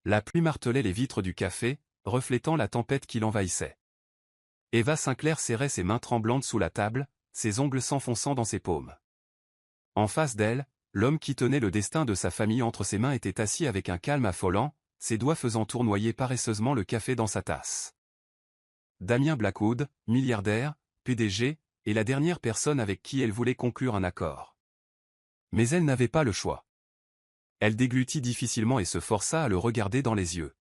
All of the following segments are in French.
La pluie martelait les vitres du café, reflétant la tempête qui l'envahissait. Eva Sinclair serrait ses mains tremblantes sous la table, ses ongles s'enfonçant dans ses paumes. En face d'elle, l'homme qui tenait le destin de sa famille entre ses mains était assis avec un calme affolant, ses doigts faisant tournoyer paresseusement le café dans sa tasse. Damien Blackwood, milliardaire, PDG, est la dernière personne avec qui elle voulait conclure un accord. Mais elle n'avait pas le choix. Elle déglutit difficilement et se força à le regarder dans les yeux.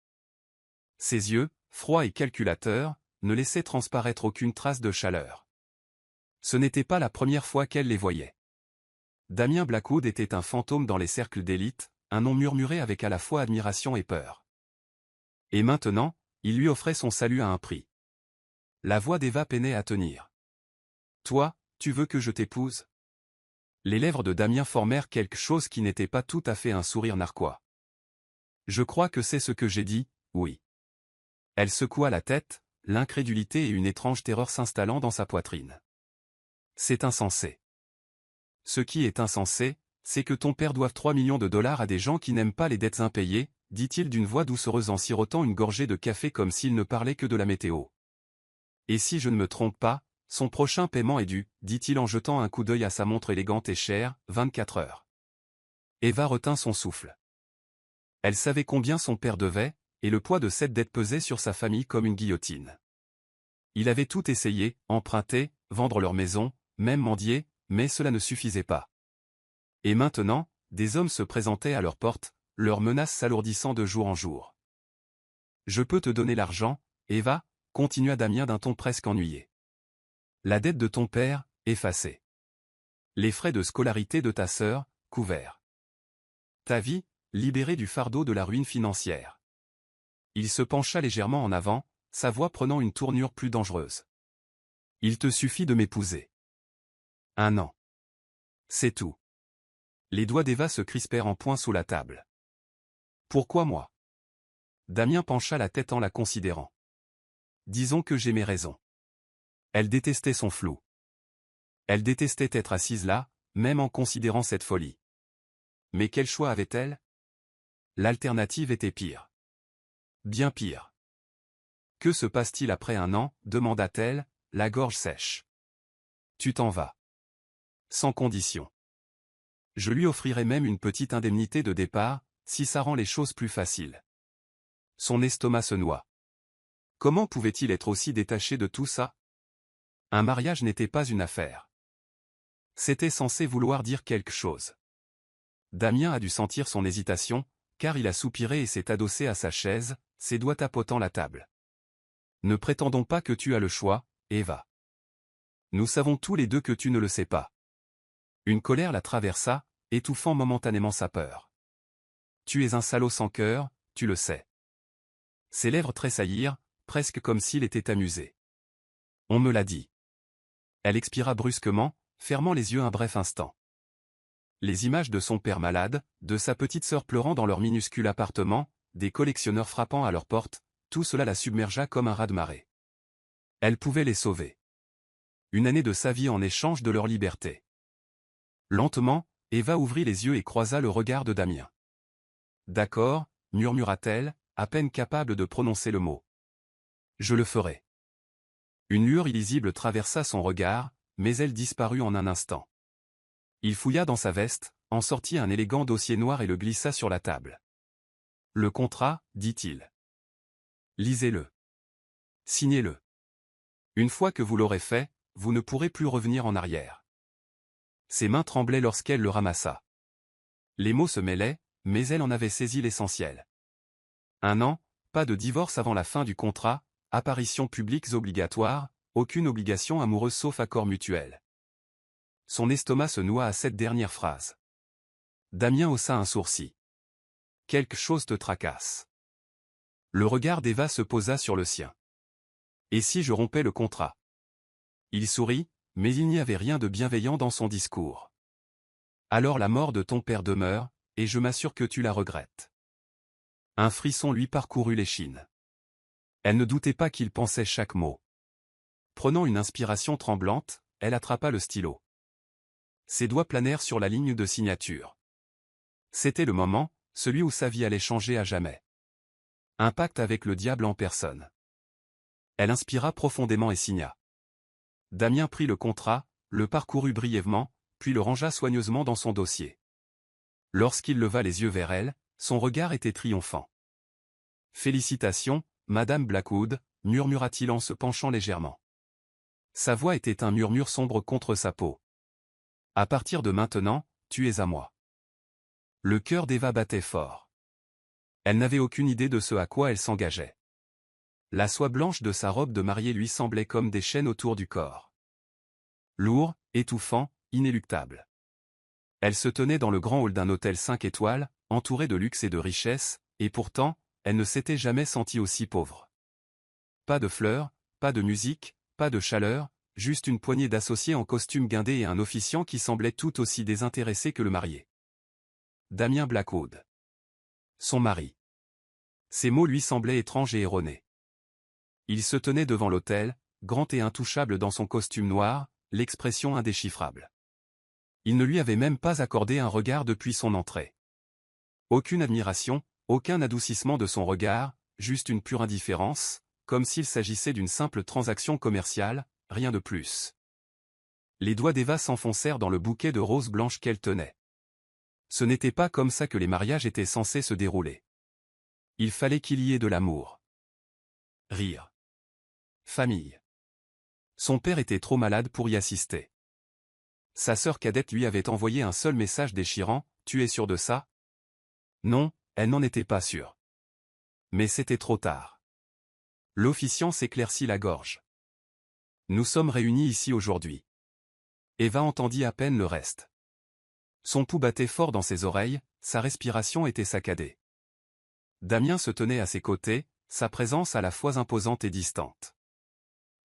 Ses yeux, froids et calculateurs, ne laissaient transparaître aucune trace de chaleur. Ce n'était pas la première fois qu'elle les voyait. Damien Blackwood était un fantôme dans les cercles d'élite, un nom murmuré avec à la fois admiration et peur. Et maintenant, il lui offrait son salut à un prix. La voix d'Eva peinait à tenir. « Toi, tu veux que je t'épouse ?» Les lèvres de Damien formèrent quelque chose qui n'était pas tout à fait un sourire narquois. « Je crois que c'est ce que j'ai dit, oui. » Elle secoua la tête, l'incrédulité et une étrange terreur s'installant dans sa poitrine. « C'est insensé. » « Ce qui est insensé, c'est que ton père doive 3 millions de dollars à des gens qui n'aiment pas les dettes impayées, dit-il d'une voix doucereuse en sirotant une gorgée de café comme s'il ne parlait que de la météo. Et si je ne me trompe pas, son prochain paiement est dû, dit-il en jetant un coup d'œil à sa montre élégante et chère, 24 heures. Eva retint son souffle. Elle savait combien son père devait, et le poids de cette dette pesait sur sa famille comme une guillotine. Il avait tout essayé, emprunté, vendre leur maison, même mendier, mais cela ne suffisait pas. Et maintenant, des hommes se présentaient à leur porte, leurs menaces s'alourdissant de jour en jour. « Je peux te donner l'argent, Eva, » continua Damien d'un ton presque ennuyé. « La dette de ton père, effacée. Les frais de scolarité de ta sœur, couverts. Ta vie, libérée du fardeau de la ruine financière. » Il se pencha légèrement en avant, sa voix prenant une tournure plus dangereuse. « Il te suffit de m'épouser. 1 an. C'est tout. » Les doigts d'Eva se crispèrent en poing sous la table. « Pourquoi moi ?» Damien pencha la tête en la considérant. « Disons que j'ai mes raisons. » Elle détestait son flou. Elle détestait être assise là, même en considérant cette folie. Mais quel choix avait-elle? L'alternative était pire. Bien pire. « Que se passe-t-il après 1 an ?» demanda-t-elle, la gorge sèche. « Tu t'en vas. Sans condition. Je lui offrirai même une petite indemnité de départ, si ça rend les choses plus faciles. » Son estomac se noua. Comment pouvait-il être aussi détaché de tout ça? Un mariage n'était pas une affaire. C'était censé vouloir dire quelque chose. Damien a dû sentir son hésitation, car il a soupiré et s'est adossé à sa chaise, ses doigts tapotant la table. Ne prétendons pas que tu as le choix, Eva. Nous savons tous les deux que tu ne le sais pas. Une colère la traversa, étouffant momentanément sa peur. Tu es un salaud sans cœur, tu le sais. Ses lèvres tressaillirent, presque comme s'il était amusé. On me l'a dit. Elle expira brusquement, fermant les yeux un bref instant. Les images de son père malade, de sa petite sœur pleurant dans leur minuscule appartement, des collectionneurs frappant à leur porte, tout cela la submergea comme un raz-de-marée. Elle pouvait les sauver. 1 année de sa vie en échange de leur liberté. Lentement, Eva ouvrit les yeux et croisa le regard de Damien. « D'accord, » murmura-t-elle, à peine capable de prononcer le mot. « Je le ferai. » Une lueur illisible traversa son regard, mais elle disparut en un instant. Il fouilla dans sa veste, en sortit un élégant dossier noir et le glissa sur la table. « Le contrat, dit-il. Lisez-le. Signez-le. Une fois que vous l'aurez fait, vous ne pourrez plus revenir en arrière. » Ses mains tremblaient lorsqu'elle le ramassa. Les mots se mêlaient, mais elle en avait saisi l'essentiel. 1 an, pas de divorce avant la fin du contrat, apparitions publiques obligatoires, aucune obligation amoureuse sauf accord mutuel. Son estomac se noua à cette dernière phrase. Damien haussa un sourcil. Quelque chose te tracasse. Le regard d'Eva se posa sur le sien. Et si je rompais le contrat? Il sourit, mais il n'y avait rien de bienveillant dans son discours. Alors la mort de ton père demeure, et je m'assure que tu la regrettes. Un frisson lui parcourut l'échine. Elle ne doutait pas qu'il pensait chaque mot. Prenant une inspiration tremblante, elle attrapa le stylo. Ses doigts planèrent sur la ligne de signature. C'était le moment, celui où sa vie allait changer à jamais. Un pacte avec le diable en personne. Elle inspira profondément et signa. Damien prit le contrat, le parcourut brièvement, puis le rangea soigneusement dans son dossier. Lorsqu'il leva les yeux vers elle, son regard était triomphant. « Félicitations, Madame Blackwood », murmura-t-il en se penchant légèrement. Sa voix était un murmure sombre contre sa peau. « À partir de maintenant, tu es à moi. » Le cœur d'Eva battait fort. Elle n'avait aucune idée de ce à quoi elle s'engageait. La soie blanche de sa robe de mariée lui semblait comme des chaînes autour du corps. Lourd, étouffant, inéluctable. Elle se tenait dans le grand hall d'un hôtel 5 étoiles, entourée de luxe et de richesse, et pourtant, elle ne s'était jamais sentie aussi pauvre. Pas de fleurs, pas de musique, pas de chaleur, juste une poignée d'associés en costume guindé et un officiant qui semblait tout aussi désintéressé que le marié. Damien Blackwood. Son mari. Ces mots lui semblaient étranges et erronés. Il se tenait devant l'autel, grand et intouchable dans son costume noir, l'expression indéchiffrable. Il ne lui avait même pas accordé un regard depuis son entrée. Aucune admiration, aucun adoucissement de son regard, juste une pure indifférence, comme s'il s'agissait d'une simple transaction commerciale, rien de plus. Les doigts d'Eva s'enfoncèrent dans le bouquet de roses blanches qu'elle tenait. Ce n'était pas comme ça que les mariages étaient censés se dérouler. Il fallait qu'il y ait de l'amour. Rire. Famille. Son père était trop malade pour y assister. Sa sœur cadette lui avait envoyé un seul message déchirant, « Tu es sûr de ça ?» Non, elle n'en était pas sûre. Mais c'était trop tard. L'officiant s'éclaircit la gorge. Nous sommes réunis ici aujourd'hui. Eva entendit à peine le reste. Son pouls battait fort dans ses oreilles, sa respiration était saccadée. Damien se tenait à ses côtés, sa présence à la fois imposante et distante.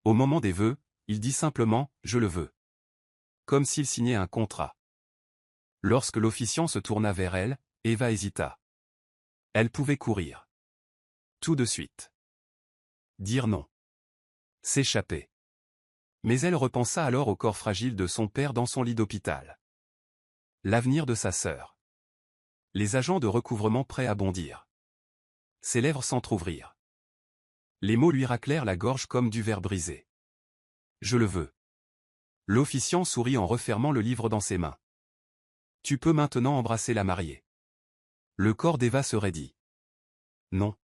Au moment des vœux, il dit simplement « Je le veux », comme s'il signait un contrat. Lorsque l'officiant se tourna vers elle, Eva hésita. Elle pouvait courir. Tout de suite. Dire non. S'échapper. Mais elle repensa alors au corps fragile de son père dans son lit d'hôpital. L'avenir de sa sœur. Les agents de recouvrement prêts à bondir. Ses lèvres s'entr'ouvrirent. Les mots lui raclèrent la gorge comme du verre brisé. Je le veux. L'officiant sourit en refermant le livre dans ses mains. Tu peux maintenant embrasser la mariée. Le corps d'Eva se raidit. Non.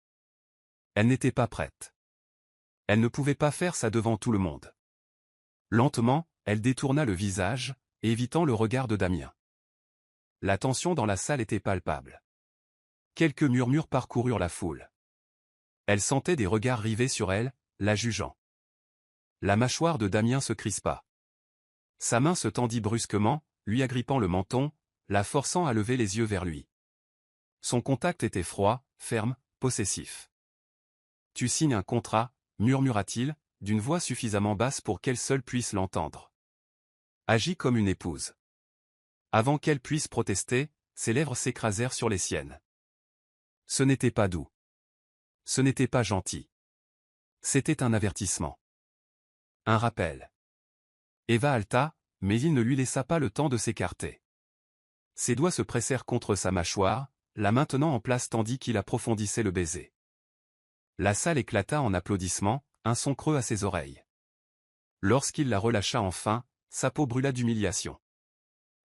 Elle n'était pas prête. Elle ne pouvait pas faire ça devant tout le monde. Lentement, elle détourna le visage, évitant le regard de Damien. La tension dans la salle était palpable. Quelques murmures parcoururent la foule. Elle sentait des regards rivés sur elle, la jugeant. La mâchoire de Damien se crispa. Sa main se tendit brusquement, lui agrippant le menton, la forçant à lever les yeux vers lui. Son contact était froid, ferme, possessif. « Tu signes un contrat », murmura-t-il, d'une voix suffisamment basse pour qu'elle seule puisse l'entendre. « Agis comme une épouse. » Avant qu'elle puisse protester, ses lèvres s'écrasèrent sur les siennes. Ce n'était pas doux. Ce n'était pas gentil. C'était un avertissement. Un rappel. Eva halta, mais il ne lui laissa pas le temps de s'écarter. Ses doigts se pressèrent contre sa mâchoire, la maintenant en place tandis qu'il approfondissait le baiser. La salle éclata en applaudissements, un son creux à ses oreilles. Lorsqu'il la relâcha enfin, sa peau brûla d'humiliation.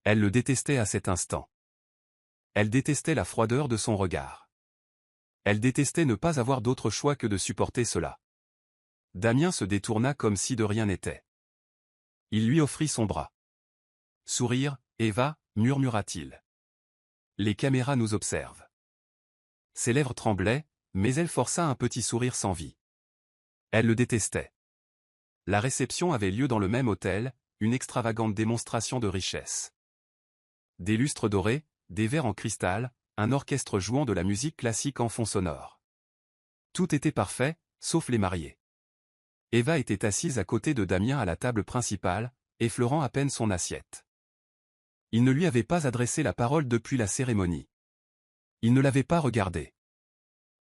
Elle le détestait à cet instant. Elle détestait la froideur de son regard. Elle détestait ne pas avoir d'autre choix que de supporter cela. Damien se détourna comme si de rien n'était. Il lui offrit son bras. « Sourire, Eva », murmura-t-il. « Les caméras nous observent. » Ses lèvres tremblaient, mais elle força un petit sourire sans vie. Elle le détestait. La réception avait lieu dans le même hôtel, une extravagante démonstration de richesse. Des lustres dorés, des verres en cristal, un orchestre jouant de la musique classique en fond sonore. Tout était parfait, sauf les mariés. Eva était assise à côté de Damien à la table principale, effleurant à peine son assiette. Il ne lui avait pas adressé la parole depuis la cérémonie. Il ne l'avait pas regardée.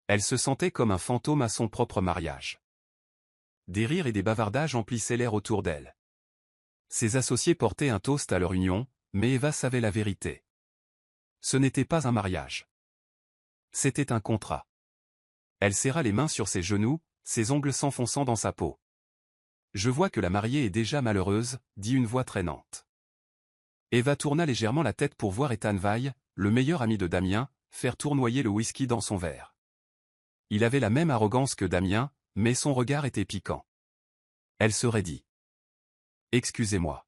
Elle se sentait comme un fantôme à son propre mariage. Des rires et des bavardages emplissaient l'air autour d'elle. Ses associés portaient un toast à leur union, mais Eva savait la vérité. Ce n'était pas un mariage. C'était un contrat. Elle serra les mains sur ses genoux, ses ongles s'enfonçant dans sa peau. Je vois que la mariée est déjà malheureuse, dit une voix traînante. Eva tourna légèrement la tête pour voir Ethan Weill, le meilleur ami de Damien, faire tournoyer le whisky dans son verre. Il avait la même arrogance que Damien, mais son regard était piquant. Elle se raidit. « Excusez-moi. »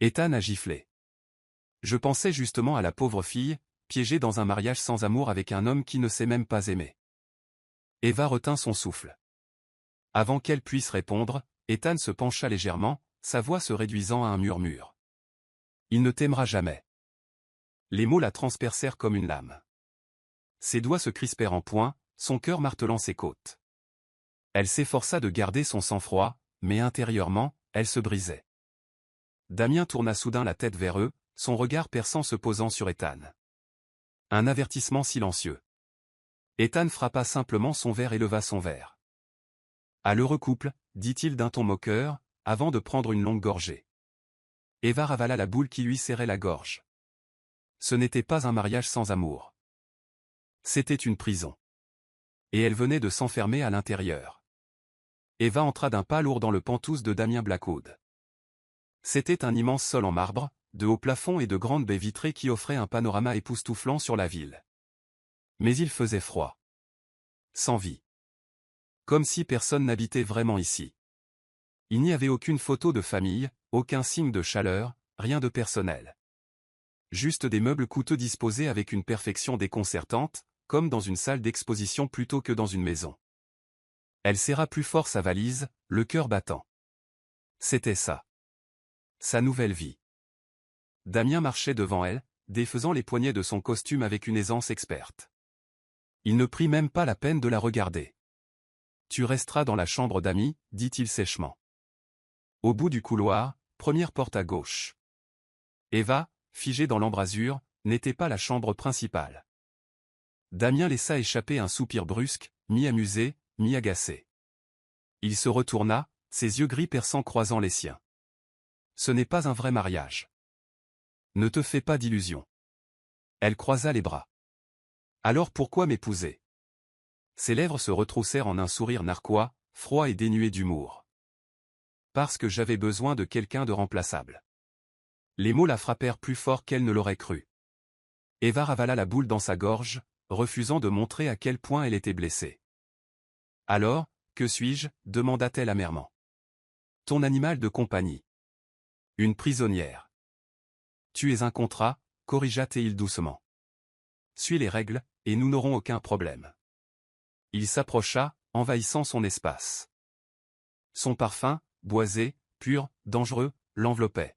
Ethan a giflé. « Je pensais justement à la pauvre fille, piégée dans un mariage sans amour avec un homme qui ne sait même pas aimer. » Eva retint son souffle. Avant qu'elle puisse répondre, Ethan se pencha légèrement, sa voix se réduisant à un murmure. « Il ne t'aimera jamais. » Les mots la transpercèrent comme une lame. Ses doigts se crispèrent en poings, son cœur martelant ses côtes. Elle s'efforça de garder son sang-froid, mais intérieurement, elle se brisait. Damien tourna soudain la tête vers eux, son regard perçant se posant sur Ethan. Un avertissement silencieux. Ethan frappa simplement son verre et leva son verre. « À l'heureux couple, dit-il d'un ton moqueur, avant de prendre une longue gorgée. Eva ravala la boule qui lui serrait la gorge. Ce n'était pas un mariage sans amour. C'était une prison. Et elle venait de s'enfermer à l'intérieur. Eva entra d'un pas lourd dans le penthouse de Damien Blackwood. C'était un immense sol en marbre, de hauts plafonds et de grandes baies vitrées qui offraient un panorama époustouflant sur la ville. Mais il faisait froid. Sans vie. Comme si personne n'habitait vraiment ici. Il n'y avait aucune photo de famille, aucun signe de chaleur, rien de personnel. Juste des meubles coûteux disposés avec une perfection déconcertante, comme dans une salle d'exposition plutôt que dans une maison. Elle serra plus fort sa valise, le cœur battant. C'était ça. Sa nouvelle vie. Damien marchait devant elle, défaisant les poignets de son costume avec une aisance experte. Il ne prit même pas la peine de la regarder. « Tu resteras dans la chambre d'amis, dit-il sèchement. Au bout du couloir, première porte à gauche. Eva, figée dans l'embrasure, n'était pas la chambre principale. Damien laissa échapper un soupir brusque, mi-amusé, mi-agacé. Il se retourna, ses yeux gris perçants croisant les siens. Ce n'est pas un vrai mariage. Ne te fais pas d'illusions. Elle croisa les bras. Alors pourquoi m'épouser? Ses lèvres se retroussèrent en un sourire narquois, froid et dénué d'humour. Parce que j'avais besoin de quelqu'un de remplaçable. Les mots la frappèrent plus fort qu'elle ne l'aurait cru. Eva ravala la boule dans sa gorge, refusant de montrer à quel point elle était blessée. Alors, que suis-je? Demanda-t-elle amèrement. Ton animal de compagnie. Une prisonnière. Tu es un contrat, corrigea-t-il doucement. Suis les règles, et nous n'aurons aucun problème. Il s'approcha, envahissant son espace. Son parfum, boisé, pur, dangereux, l'enveloppait.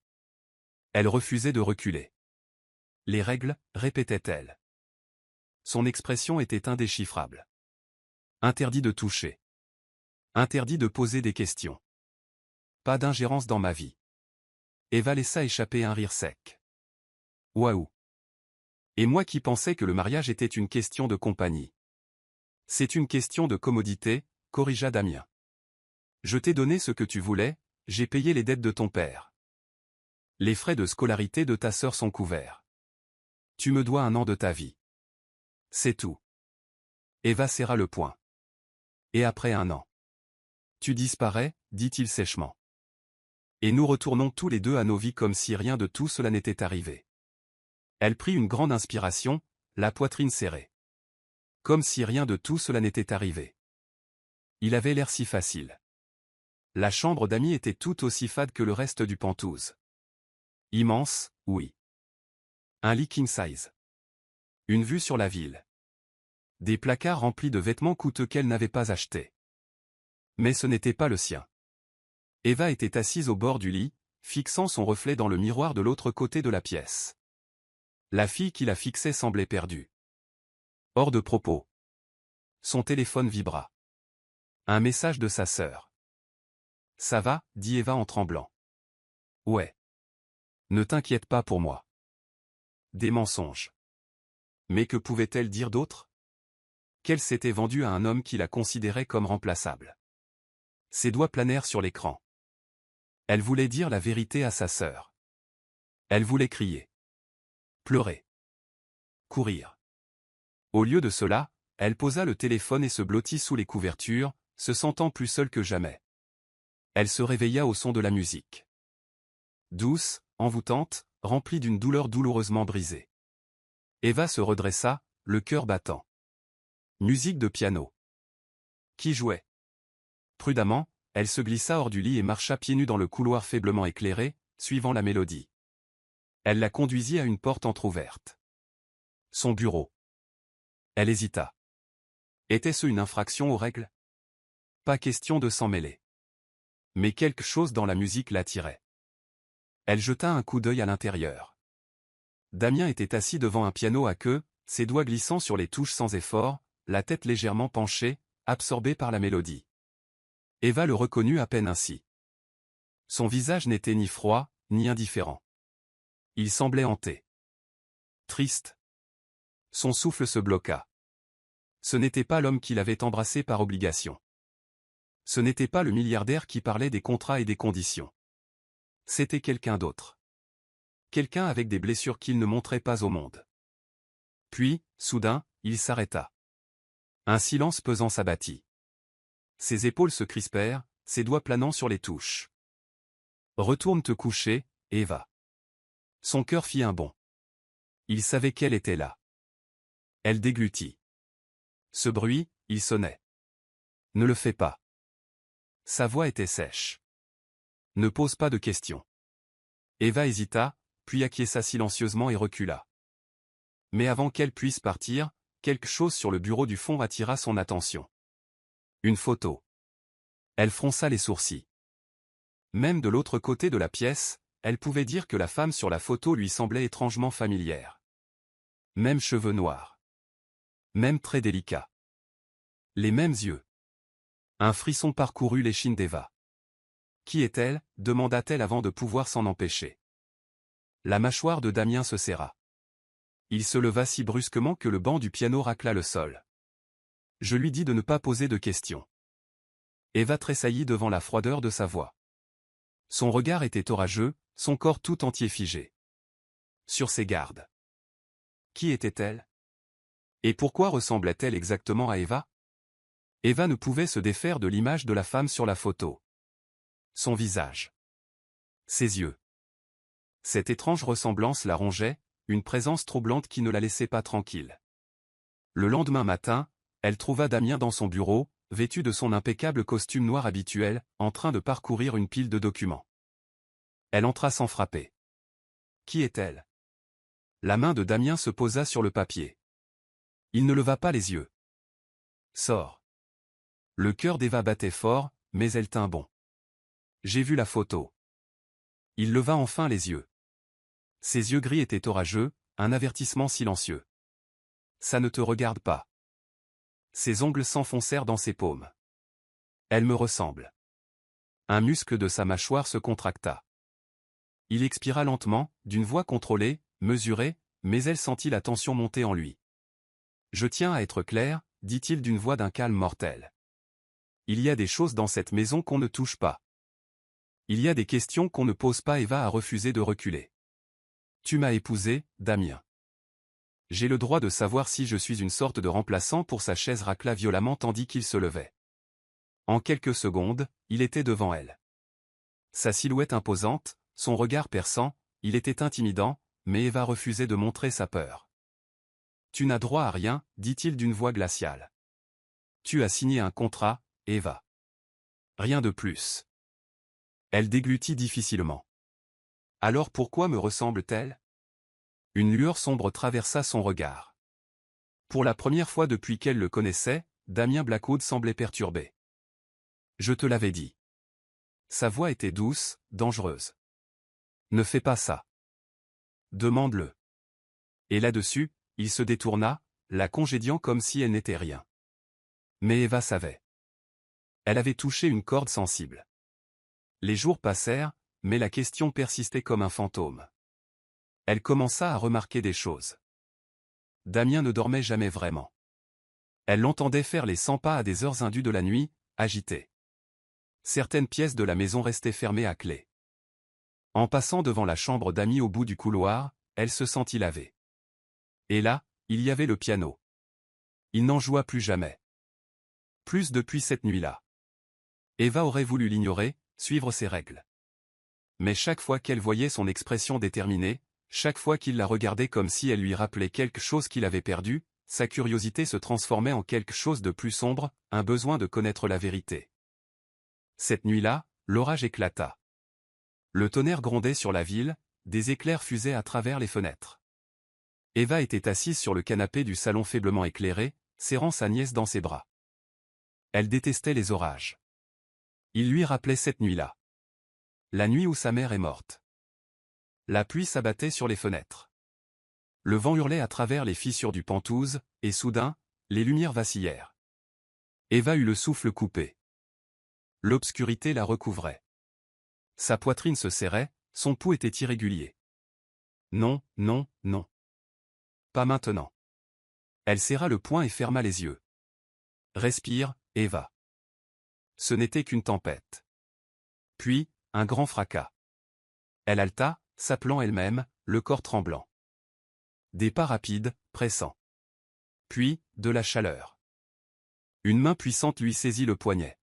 Elle refusait de reculer. Les règles, répétait-elle. Son expression était indéchiffrable. Interdit de toucher. Interdit de poser des questions. Pas d'ingérence dans ma vie. Eva laissa échapper un rire sec. Waouh! Et moi qui pensais que le mariage était une question de compagnie. C'est une question de commodité, corrigea Damien. Je t'ai donné ce que tu voulais, j'ai payé les dettes de ton père. Les frais de scolarité de ta sœur sont couverts. Tu me dois 1 an de ta vie. C'est tout. Eva serra le poing. Et après 1 an. Tu disparais, dit-il sèchement. Et nous retournons tous les deux à nos vies comme si rien de tout cela n'était arrivé. Elle prit une grande inspiration, la poitrine serrée. Comme si rien de tout cela n'était arrivé. Il avait l'air si facile. La chambre d'amis était tout aussi fade que le reste du penthouse. Immense, oui. Un lit king size. Une vue sur la ville. Des placards remplis de vêtements coûteux qu'elle n'avait pas achetés. Mais ce n'était pas le sien. Eva était assise au bord du lit, fixant son reflet dans le miroir de l'autre côté de la pièce. La fille qui la fixait semblait perdue. Hors de propos. Son téléphone vibra. Un message de sa sœur. « Ça va ?» dit Eva en tremblant. « Ouais. Ne t'inquiète pas pour moi. » Des mensonges. Mais que pouvait-elle dire d'autre? Qu'elle s'était vendue à un homme qui la considérait comme remplaçable. Ses doigts planèrent sur l'écran. Elle voulait dire la vérité à sa sœur. Elle voulait crier. Pleurer. Courir. Au lieu de cela, elle posa le téléphone et se blottit sous les couvertures, se sentant plus seule que jamais. Elle se réveilla au son de la musique. Douce, envoûtante, remplie d'une douleur douloureusement brisée. Eva se redressa, le cœur battant. Musique de piano. Qui jouait? Prudemment, elle se glissa hors du lit et marcha pieds nus dans le couloir faiblement éclairé, suivant la mélodie. Elle la conduisit à une porte entr'ouverte. Son bureau. Elle hésita. Était-ce une infraction aux règles? Pas question de s'en mêler. Mais quelque chose dans la musique l'attirait. Elle jeta un coup d'œil à l'intérieur. Damien était assis devant un piano à queue, ses doigts glissant sur les touches sans effort, la tête légèrement penchée, absorbée par la mélodie. Eva le reconnut à peine ainsi. Son visage n'était ni froid, ni indifférent. Il semblait hanté. Triste. Son souffle se bloqua. Ce n'était pas l'homme qui l'avait embrassé par obligation. Ce n'était pas le milliardaire qui parlait des contrats et des conditions. C'était quelqu'un d'autre. Quelqu'un avec des blessures qu'il ne montrait pas au monde. Puis, soudain, il s'arrêta. Un silence pesant s'abattit. Ses épaules se crispèrent, ses doigts planant sur les touches. Retourne te coucher, Eva. Son cœur fit un bond. Il savait qu'elle était là. Elle déglutit. Ce bruit, il sonnait. Ne le fais pas. Sa voix était sèche. Ne pose pas de questions. Eva hésita, puis acquiesça silencieusement et recula. Mais avant qu'elle puisse partir, quelque chose sur le bureau du fond attira son attention. Une photo. Elle fronça les sourcils. Même de l'autre côté de la pièce, elle pouvait dire que la femme sur la photo lui semblait étrangement familière. Même cheveux noirs. Même traits délicats. Les mêmes yeux. Un frisson parcourut l'échine d'Eva. Qui est-elle? Demanda-t-elle avant de pouvoir s'en empêcher. La mâchoire de Damien se serra. Il se leva si brusquement que le banc du piano racla le sol. Je lui dis de ne pas poser de questions. Eva tressaillit devant la froideur de sa voix. Son regard était orageux, son corps tout entier figé. Sur ses gardes. Qui était-elle? Et pourquoi ressemblait-elle exactement à Eva? Eva ne pouvait se défaire de l'image de la femme sur la photo. Son visage. Ses yeux. Cette étrange ressemblance la rongeait, une présence troublante qui ne la laissait pas tranquille. Le lendemain matin, elle trouva Damien dans son bureau, vêtu de son impeccable costume noir habituel, en train de parcourir une pile de documents. Elle entra sans frapper. Qui est-elle? La main de Damien se posa sur le papier. Il ne leva pas les yeux. Sors. Le cœur d'Eva battait fort, mais elle tint bon. J'ai vu la photo. Il leva enfin les yeux. Ses yeux gris étaient orageux, un avertissement silencieux. Ça ne te regarde pas. Ses ongles s'enfoncèrent dans ses paumes. Elle me ressemble. Un muscle de sa mâchoire se contracta. Il expira lentement, d'une voix contrôlée, mesurée, mais elle sentit la tension monter en lui. Je tiens à être clair, dit-il d'une voix d'un calme mortel. Il y a des choses dans cette maison qu'on ne touche pas. Il y a des questions qu'on ne pose pas. Eva a refusé de reculer. Tu m'as épousé, Damien. J'ai le droit de savoir si je suis une sorte de remplaçant pour sa chaise racla violemment tandis qu'il se levait. En quelques secondes, il était devant elle. Sa silhouette imposante, son regard perçant, il était intimidant, mais Eva refusait de montrer sa peur. Tu n'as droit à rien, dit-il d'une voix glaciale. Tu as signé un contrat, Eva. Rien de plus. Elle déglutit difficilement. Alors pourquoi me ressemble-t-elle? Une lueur sombre traversa son regard. Pour la première fois depuis qu'elle le connaissait, Damien Blackwood semblait perturbé. Je te l'avais dit. Sa voix était douce, dangereuse. Ne fais pas ça. Demande-le. Et là-dessus, il se détourna, la congédiant comme si elle n'était rien. Mais Eva savait. Elle avait touché une corde sensible. Les jours passèrent, mais la question persistait comme un fantôme. Elle commença à remarquer des choses. Damien ne dormait jamais vraiment. Elle l'entendait faire les 100 pas à des heures indues de la nuit, agité. Certaines pièces de la maison restaient fermées à clé. En passant devant la chambre d'amis au bout du couloir, elle se sentit laver. Et là, il y avait le piano. Il n'en joua plus jamais. Plus depuis cette nuit-là. Eva aurait voulu l'ignorer, suivre ses règles. Mais chaque fois qu'elle voyait son expression déterminée, chaque fois qu'il la regardait comme si elle lui rappelait quelque chose qu'il avait perdu, sa curiosité se transformait en quelque chose de plus sombre, un besoin de connaître la vérité. Cette nuit-là, l'orage éclata. Le tonnerre grondait sur la ville, des éclairs fusaient à travers les fenêtres. Eva était assise sur le canapé du salon faiblement éclairé, serrant sa nièce dans ses bras. Elle détestait les orages. Il lui rappelait cette nuit-là. La nuit où sa mère est morte. La pluie s'abattait sur les fenêtres. Le vent hurlait à travers les fissures du Penthouse, et soudain, les lumières vacillèrent. Eva eut le souffle coupé. L'obscurité la recouvrait. Sa poitrine se serrait, son pouls était irrégulier. Non, non, non. Pas maintenant. Elle serra le poing et ferma les yeux. Respire, Eva. Ce n'était qu'une tempête. Puis, un grand fracas. Elle haleta, s'appelant elle-même, le corps tremblant. Des pas rapides, pressants. Puis, de la chaleur. Une main puissante lui saisit le poignet.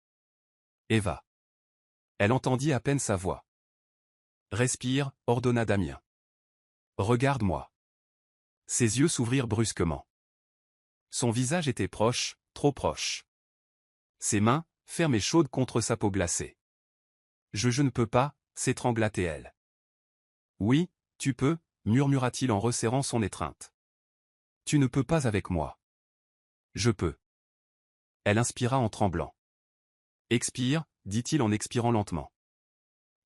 Eva. Elle entendit à peine sa voix. Respire, ordonna Damien. Regarde-moi. Ses yeux s'ouvrirent brusquement. Son visage était proche, trop proche. Ses mains, fermes et chaudes contre sa peau glacée. Je ne peux pas, s'étrangla-t-elle. Oui, tu peux, murmura-t-il en resserrant son étreinte. Tu ne peux pas avec moi. Je peux. Elle inspira en tremblant. Expire, dit-il en expirant lentement.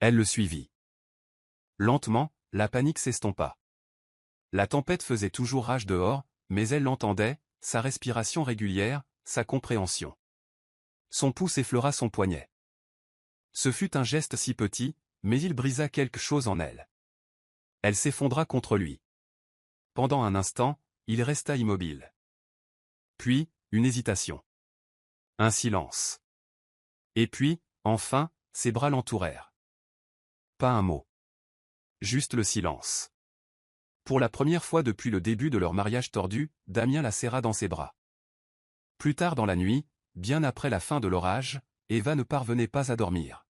Elle le suivit. Lentement, la panique s'estompa. La tempête faisait toujours rage dehors, mais elle l'entendait, sa respiration régulière, sa compréhension. Son pouce effleura son poignet. Ce fut un geste si petit, mais il brisa quelque chose en elle. Elle s'effondra contre lui. Pendant un instant, il resta immobile. Puis, une hésitation. Un silence. Et puis, enfin, ses bras l'entourèrent. Pas un mot. Juste le silence. Pour la première fois depuis le début de leur mariage tordu, Damien la serra dans ses bras. Plus tard dans la nuit, bien après la fin de l'orage, Eva ne parvenait pas à dormir.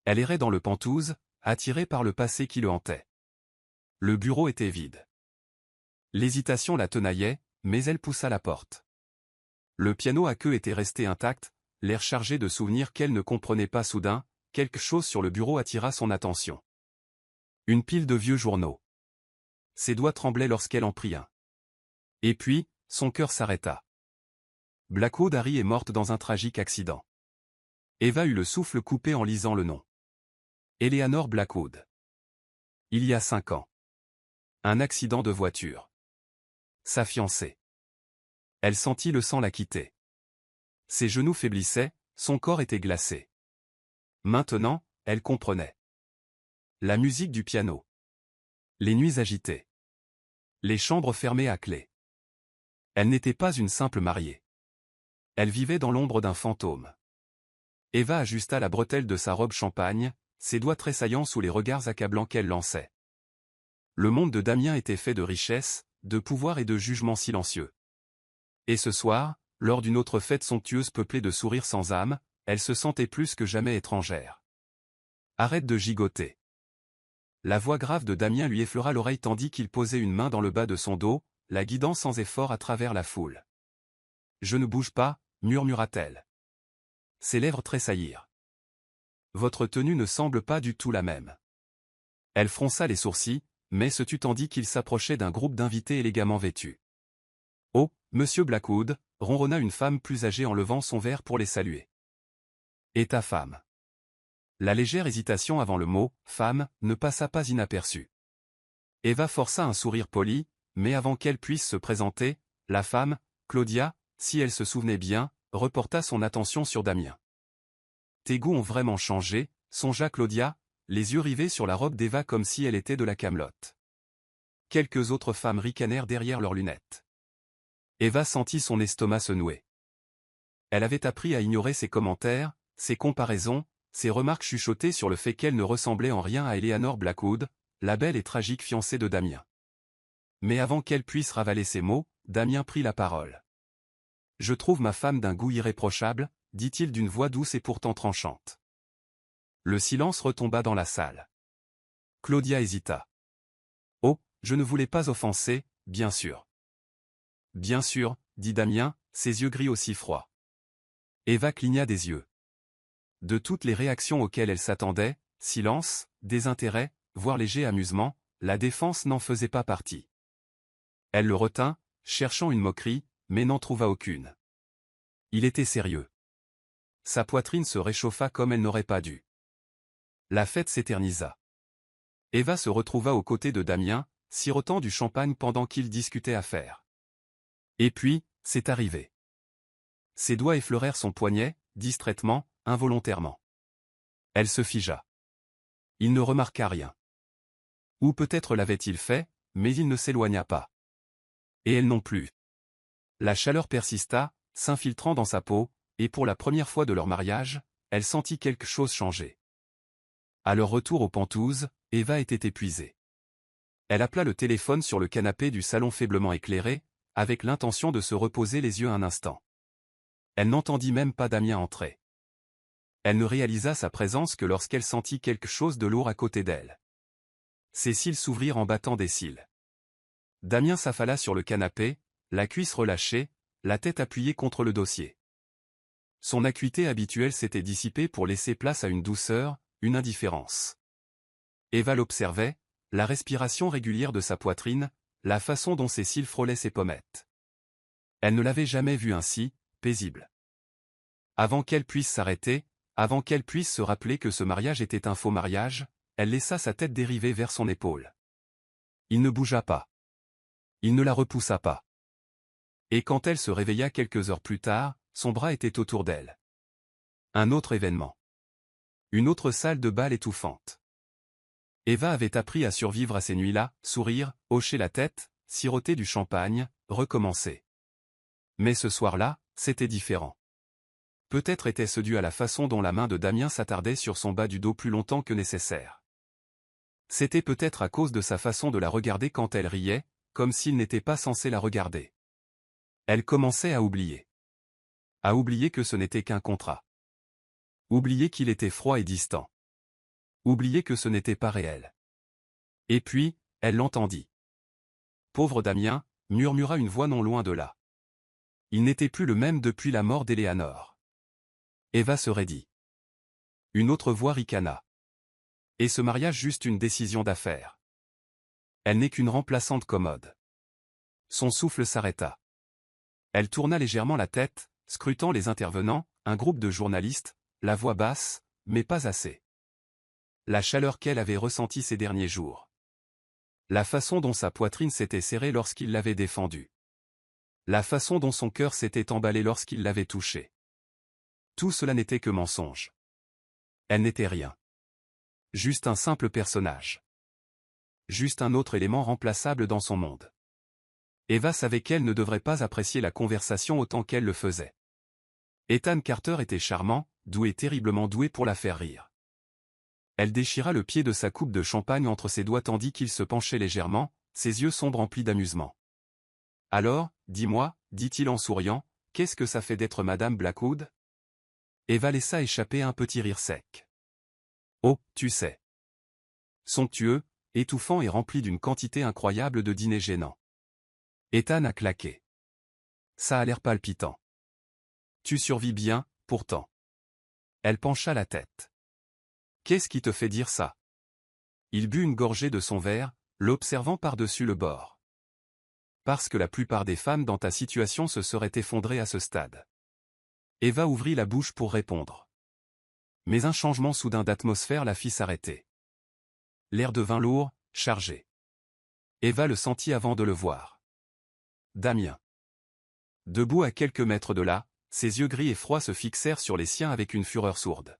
Elle errait dans le Penthouse, attirée par le passé qui le hantait. Le bureau était vide. L'hésitation la tenaillait, mais elle poussa la porte. Le piano à queue était resté intact, l'air chargé de souvenirs qu'elle ne comprenait pas soudain, quelque chose sur le bureau attira son attention. Une pile de vieux journaux. Ses doigts tremblaient lorsqu'elle en prit un. Et puis, son cœur s'arrêta. Blackwood Harry est morte dans un tragique accident. Eva eut le souffle coupé en lisant le nom. Eleanor Blackwood. Il y a 5 ans. Un accident de voiture. Sa fiancée. Elle sentit le sang la quitter. Ses genoux faiblissaient, son corps était glacé. Maintenant, elle comprenait. La musique du piano. Les nuits agitées. Les chambres fermées à clé. Elle n'était pas une simple mariée. Elle vivait dans l'ombre d'un fantôme. Eva ajusta la bretelle de sa robe champagne, ses doigts tressaillant sous les regards accablants qu'elle lançait. Le monde de Damien était fait de richesse, de pouvoir et de jugements silencieux. Et ce soir, lors d'une autre fête somptueuse peuplée de sourires sans âme, elle se sentait plus que jamais étrangère. Arrête de gigoter. La voix grave de Damien lui effleura l'oreille tandis qu'il posait une main dans le bas de son dos, la guidant sans effort à travers la foule. Je ne bouge pas, murmura-t-elle. Ses lèvres tressaillirent. Votre tenue ne semble pas du tout la même. Elle fronça les sourcils, mais se tut tandis qu'il s'approchait d'un groupe d'invités élégamment vêtus. Oh, monsieur Blackwood, ronronna une femme plus âgée en levant son verre pour les saluer. Et ta femme? La légère hésitation avant le mot « femme » ne passa pas inaperçue. Eva força un sourire poli, mais avant qu'elle puisse se présenter, la femme, Claudia, si elle se souvenait bien, reporta son attention sur Damien. Tes goûts ont vraiment changé, songea Claudia, les yeux rivés sur la robe d'Eva comme si elle était de la Camelote. Quelques autres femmes ricanèrent derrière leurs lunettes. Eva sentit son estomac se nouer. Elle avait appris à ignorer ses commentaires, ses comparaisons, ses remarques chuchotées sur le fait qu'elle ne ressemblait en rien à Eleanor Blackwood, la belle et tragique fiancée de Damien. Mais avant qu'elle puisse ravaler ces mots, Damien prit la parole. Je trouve ma femme d'un goût irréprochable, dit-il d'une voix douce et pourtant tranchante. Le silence retomba dans la salle. Claudia hésita. Oh, je ne voulais pas offenser, bien sûr. Bien sûr, dit Damien, ses yeux gris aussi froids. Eva cligna des yeux. De toutes les réactions auxquelles elle s'attendait, silence, désintérêt, voire léger amusement, la défense n'en faisait pas partie. Elle le retint, cherchant une moquerie, mais n'en trouva aucune. Il était sérieux. Sa poitrine se réchauffa comme elle n'aurait pas dû. La fête s'éternisa. Eva se retrouva aux côtés de Damien, sirotant du champagne pendant qu'ils discutaient affaires. Et puis, c'est arrivé. Ses doigts effleurèrent son poignet, distraitement, involontairement. Elle se figea. Il ne remarqua rien. Ou peut-être l'avait-il fait, mais il ne s'éloigna pas. Et elle non plus. La chaleur persista, s'infiltrant dans sa peau, et pour la première fois de leur mariage, elle sentit quelque chose changer. À leur retour aux Pentouzes, Eva était épuisée. Elle appela le téléphone sur le canapé du salon faiblement éclairé, avec l'intention de se reposer les yeux un instant. Elle n'entendit même pas Damien entrer. Elle ne réalisa sa présence que lorsqu'elle sentit quelque chose de lourd à côté d'elle. Ses cils s'ouvrirent en battant des cils. Damien s'affala sur le canapé, la cuisse relâchée, la tête appuyée contre le dossier. Son acuité habituelle s'était dissipée pour laisser place à une douceur, une indifférence. Eva l'observait, la respiration régulière de sa poitrine, la façon dont ses cils frôlaient ses pommettes. Elle ne l'avait jamais vu ainsi, paisible. Avant qu'elle puisse s'arrêter, avant qu'elle puisse se rappeler que ce mariage était un faux mariage, elle laissa sa tête dériver vers son épaule. Il ne bougea pas. Il ne la repoussa pas. Et quand elle se réveilla quelques heures plus tard, son bras était autour d'elle. Un autre événement. Une autre salle de bal étouffante. Eva avait appris à survivre à ces nuits-là, sourire, hocher la tête, siroter du champagne, recommencer. Mais ce soir-là, c'était différent. Peut-être était-ce dû à la façon dont la main de Damien s'attardait sur son bas du dos plus longtemps que nécessaire. C'était peut-être à cause de sa façon de la regarder quand elle riait, comme s'il n'était pas censé la regarder. Elle commençait à oublier. À oublier que ce n'était qu'un contrat. Oublier qu'il était froid et distant. Oublier que ce n'était pas réel. Et puis, elle l'entendit. Pauvre Damien, murmura une voix non loin de là. Il n'était plus le même depuis la mort d'Éléanore. Eva se raidit. Une autre voix ricana. Et ce mariage juste une décision d'affaires. Elle n'est qu'une remplaçante commode. Son souffle s'arrêta. Elle tourna légèrement la tête, scrutant les intervenants, un groupe de journalistes, la voix basse, mais pas assez. La chaleur qu'elle avait ressentie ces derniers jours. La façon dont sa poitrine s'était serrée lorsqu'il l'avait défendue. La façon dont son cœur s'était emballé lorsqu'il l'avait touchée. Tout cela n'était que mensonge. Elle n'était rien. Juste un simple personnage. Juste un autre élément remplaçable dans son monde. Eva savait qu'elle ne devrait pas apprécier la conversation autant qu'elle le faisait. Ethan Carter était charmant, doué, terriblement doué pour la faire rire. Elle déchira le pied de sa coupe de champagne entre ses doigts tandis qu'il se penchait légèrement, ses yeux sombres emplis d'amusement. « Alors, dis-moi, dit-il en souriant, qu'est-ce que ça fait d'être Madame Blackwood ?» Eva laissa échapper un petit rire sec. « Oh, tu sais. » Somptueux, étouffant et rempli d'une quantité incroyable de dîners gênants. Ethan a claqué. Ça a l'air palpitant. Tu survis bien, pourtant. Elle pencha la tête. Qu'est-ce qui te fait dire ça? Il but une gorgée de son verre, l'observant par-dessus le bord. Parce que la plupart des femmes dans ta situation se seraient effondrées à ce stade. Eva ouvrit la bouche pour répondre. Mais un changement soudain d'atmosphère la fit s'arrêter. L'air devint lourd, chargé. Eva le sentit avant de le voir. Damien. Debout à quelques mètres de là, ses yeux gris et froids se fixèrent sur les siens avec une fureur sourde.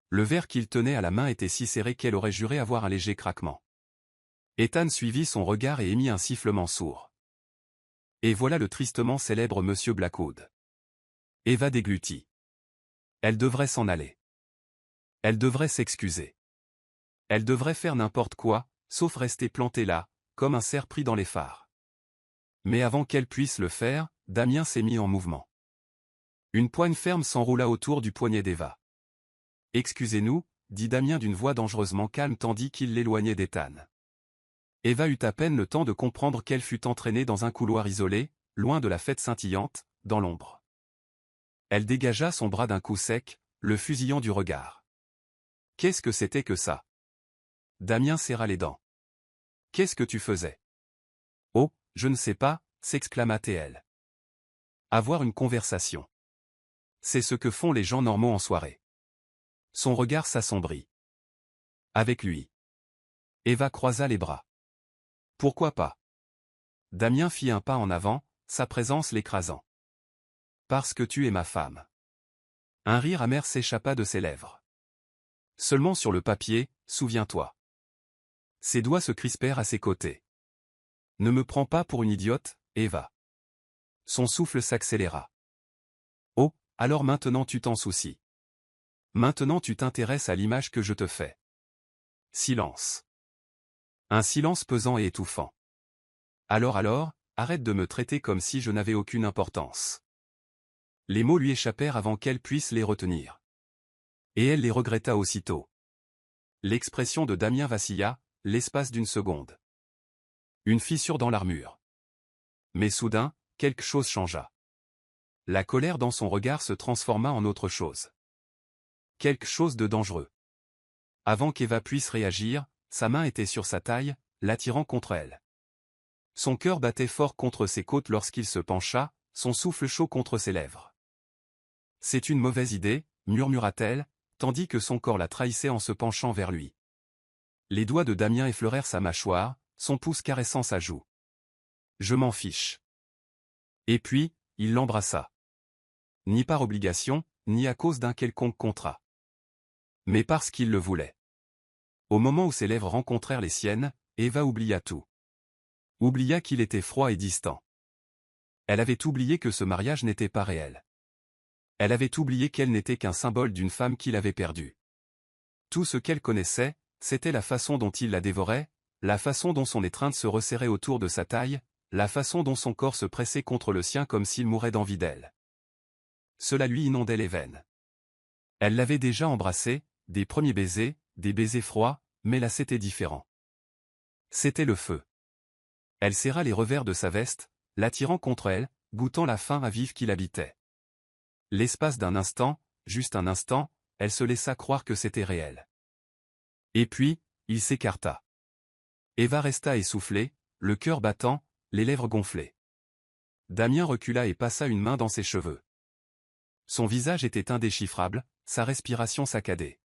Le verre qu'il tenait à la main était si serré qu'elle aurait juré avoir un léger craquement. Ethan suivit son regard et émit un sifflement sourd. Et voilà le tristement célèbre Monsieur Blackwood. Eva déglutit. Elle devrait s'en aller. Elle devrait s'excuser. Elle devrait faire n'importe quoi, sauf rester plantée là, comme un cerf pris dans les phares. Mais avant qu'elle puisse le faire, Damien s'est mis en mouvement. Une poigne ferme s'enroula autour du poignet d'Eva. « Excusez-nous, » dit Damien d'une voix dangereusement calme tandis qu'il l'éloignait d'Ethan. Eva eut à peine le temps de comprendre qu'elle fut entraînée dans un couloir isolé, loin de la fête scintillante, dans l'ombre. Elle dégagea son bras d'un coup sec, le fusillant du regard. Qu'est-ce que c'était que ça? Damien serra les dents. Qu'est-ce que tu faisais? Oh, je ne sais pas, s'exclama-t-elle. Avoir une conversation. C'est ce que font les gens normaux en soirée. Son regard s'assombrit. Avec lui. Eva croisa les bras. Pourquoi pas? Damien fit un pas en avant, sa présence l'écrasant. Parce que tu es ma femme. Un rire amer s'échappa de ses lèvres. Seulement sur le papier, souviens-toi. Ses doigts se crispèrent à ses côtés. Ne me prends pas pour une idiote, Eva. Son souffle s'accéléra. Oh, alors maintenant tu t'en soucies. Maintenant tu t'intéresses à l'image que je te fais. Silence. Un silence pesant et étouffant. Alors, arrête de me traiter comme si je n'avais aucune importance. Les mots lui échappèrent avant qu'elle puisse les retenir. Et elle les regretta aussitôt. L'expression de Damien vacilla, l'espace d'une seconde. Une fissure dans l'armure. Mais soudain, quelque chose changea. La colère dans son regard se transforma en autre chose. Quelque chose de dangereux. Avant qu'Eva puisse réagir, sa main était sur sa taille, l'attirant contre elle. Son cœur battait fort contre ses côtes lorsqu'il se pencha, son souffle chaud contre ses lèvres. « C'est une mauvaise idée, » murmura-t-elle, tandis que son corps la trahissait en se penchant vers lui. Les doigts de Damien effleurèrent sa mâchoire, son pouce caressant sa joue. « Je m'en fiche. » Et puis, il l'embrassa. Ni par obligation, ni à cause d'un quelconque contrat. Mais parce qu'il le voulait. Au moment où ses lèvres rencontrèrent les siennes, Eva oublia tout. Oublia qu'il était froid et distant. Elle avait oublié que ce mariage n'était pas réel. Elle avait oublié qu'elle n'était qu'un symbole d'une femme qu'il avait perdue. Tout ce qu'elle connaissait, c'était la façon dont il la dévorait, la façon dont son étreinte se resserrait autour de sa taille, la façon dont son corps se pressait contre le sien comme s'il mourait d'envie d'elle. Cela lui inondait les veines. Elle l'avait déjà embrassé, des premiers baisers, des baisers froids, mais là c'était différent. C'était le feu. Elle serra les revers de sa veste, l'attirant contre elle, goûtant la faim à vif qui l'habitait. L'espace d'un instant, juste un instant, elle se laissa croire que c'était réel. Et puis, il s'écarta. Eva resta essoufflée, le cœur battant, les lèvres gonflées. Damien recula et passa une main dans ses cheveux. Son visage était indéchiffrable, sa respiration saccadée.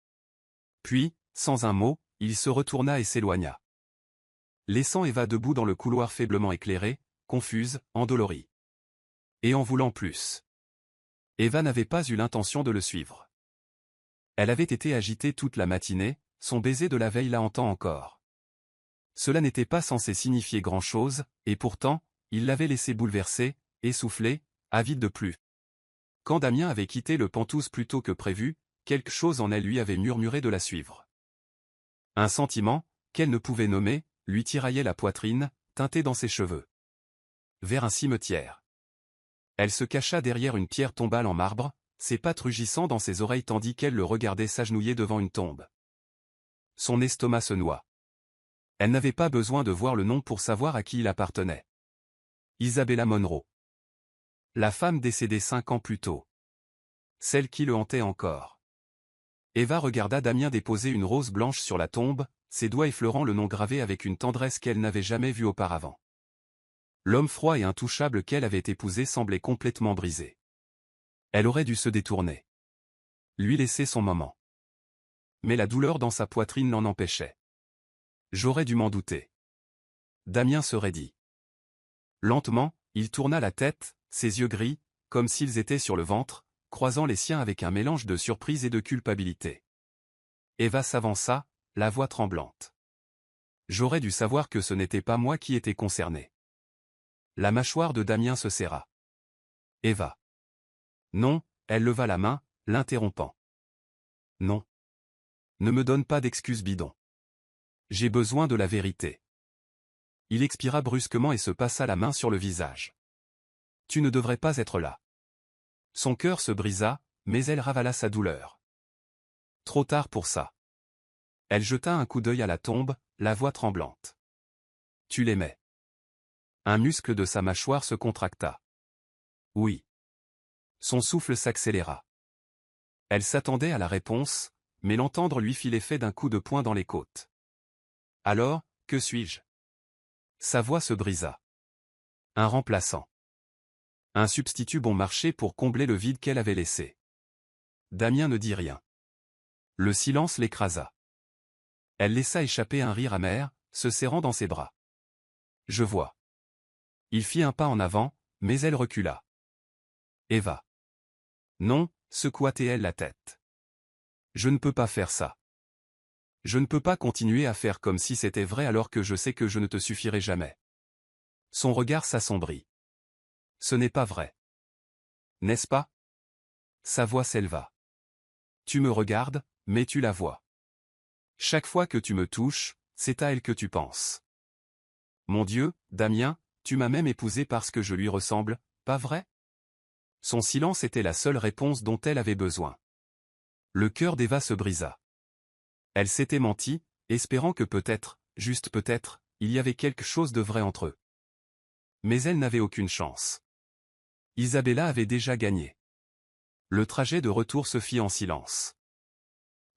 Puis, sans un mot, il se retourna et s'éloigna. Laissant Eva debout dans le couloir faiblement éclairé, confuse, endolorie. Et en voulant plus. Eva n'avait pas eu l'intention de le suivre. Elle avait été agitée toute la matinée, son baiser de la veille la hantant encore. Cela n'était pas censé signifier grand-chose, et pourtant, il l'avait laissée bouleversée, essoufflée, avide de plus. Quand Damien avait quitté le Penthouse plus tôt que prévu, quelque chose en elle lui avait murmuré de la suivre. Un sentiment, qu'elle ne pouvait nommer, lui tiraillait la poitrine, teinté dans ses cheveux. Vers un cimetière. Elle se cacha derrière une pierre tombale en marbre, ses pattes rugissant dans ses oreilles tandis qu'elle le regardait s'agenouiller devant une tombe. Son estomac se noua. Elle n'avait pas besoin de voir le nom pour savoir à qui il appartenait. Isabella Monroe. La femme décédée 5 ans plus tôt. Celle qui le hantait encore. Eva regarda Damien déposer une rose blanche sur la tombe, ses doigts effleurant le nom gravé avec une tendresse qu'elle n'avait jamais vue auparavant. L'homme froid et intouchable qu'elle avait épousé semblait complètement brisé. Elle aurait dû se détourner. Lui laisser son moment. Mais la douleur dans sa poitrine l'en empêchait. J'aurais dû m'en douter. Damien se raidit. Lentement, il tourna la tête, ses yeux gris, comme s'ils étaient sur le ventre, croisant les siens avec un mélange de surprise et de culpabilité. Eva s'avança, la voix tremblante. J'aurais dû savoir que ce n'était pas moi qui étais concerné. La mâchoire de Damien se serra. Eva. Non, elle leva la main, l'interrompant. Non. Ne me donne pas d'excuses bidons. J'ai besoin de la vérité. Il expira brusquement et se passa la main sur le visage. Tu ne devrais pas être là. Son cœur se brisa, mais elle ravala sa douleur. Trop tard pour ça. Elle jeta un coup d'œil à la tombe, la voix tremblante. Tu l'aimais. Un muscle de sa mâchoire se contracta. Oui. Son souffle s'accéléra. Elle s'attendait à la réponse, mais l'entendre lui fit l'effet d'un coup de poing dans les côtes. Alors, que suis-je? Sa voix se brisa. Un remplaçant. Un substitut bon marché pour combler le vide qu'elle avait laissé. Damien ne dit rien. Le silence l'écrasa. Elle laissa échapper un rire amer, se serrant dans ses bras. Je vois. Il fit un pas en avant, mais elle recula. Eva. Non, secoua-t-elle la tête. Je ne peux pas faire ça. Je ne peux pas continuer à faire comme si c'était vrai alors que je sais que je ne te suffirai jamais. Son regard s'assombrit. Ce n'est pas vrai. N'est-ce pas? Sa voix s'éleva. Tu me regardes, mais tu la vois. Chaque fois que tu me touches, c'est à elle que tu penses. Mon Dieu, Damien, tu m'as même épousé parce que je lui ressemble, pas vrai? Son silence était la seule réponse dont elle avait besoin. Le cœur d'Eva se brisa. Elle s'était menti, espérant que peut-être, juste peut-être, il y avait quelque chose de vrai entre eux. Mais elle n'avait aucune chance. Isabella avait déjà gagné. Le trajet de retour se fit en silence.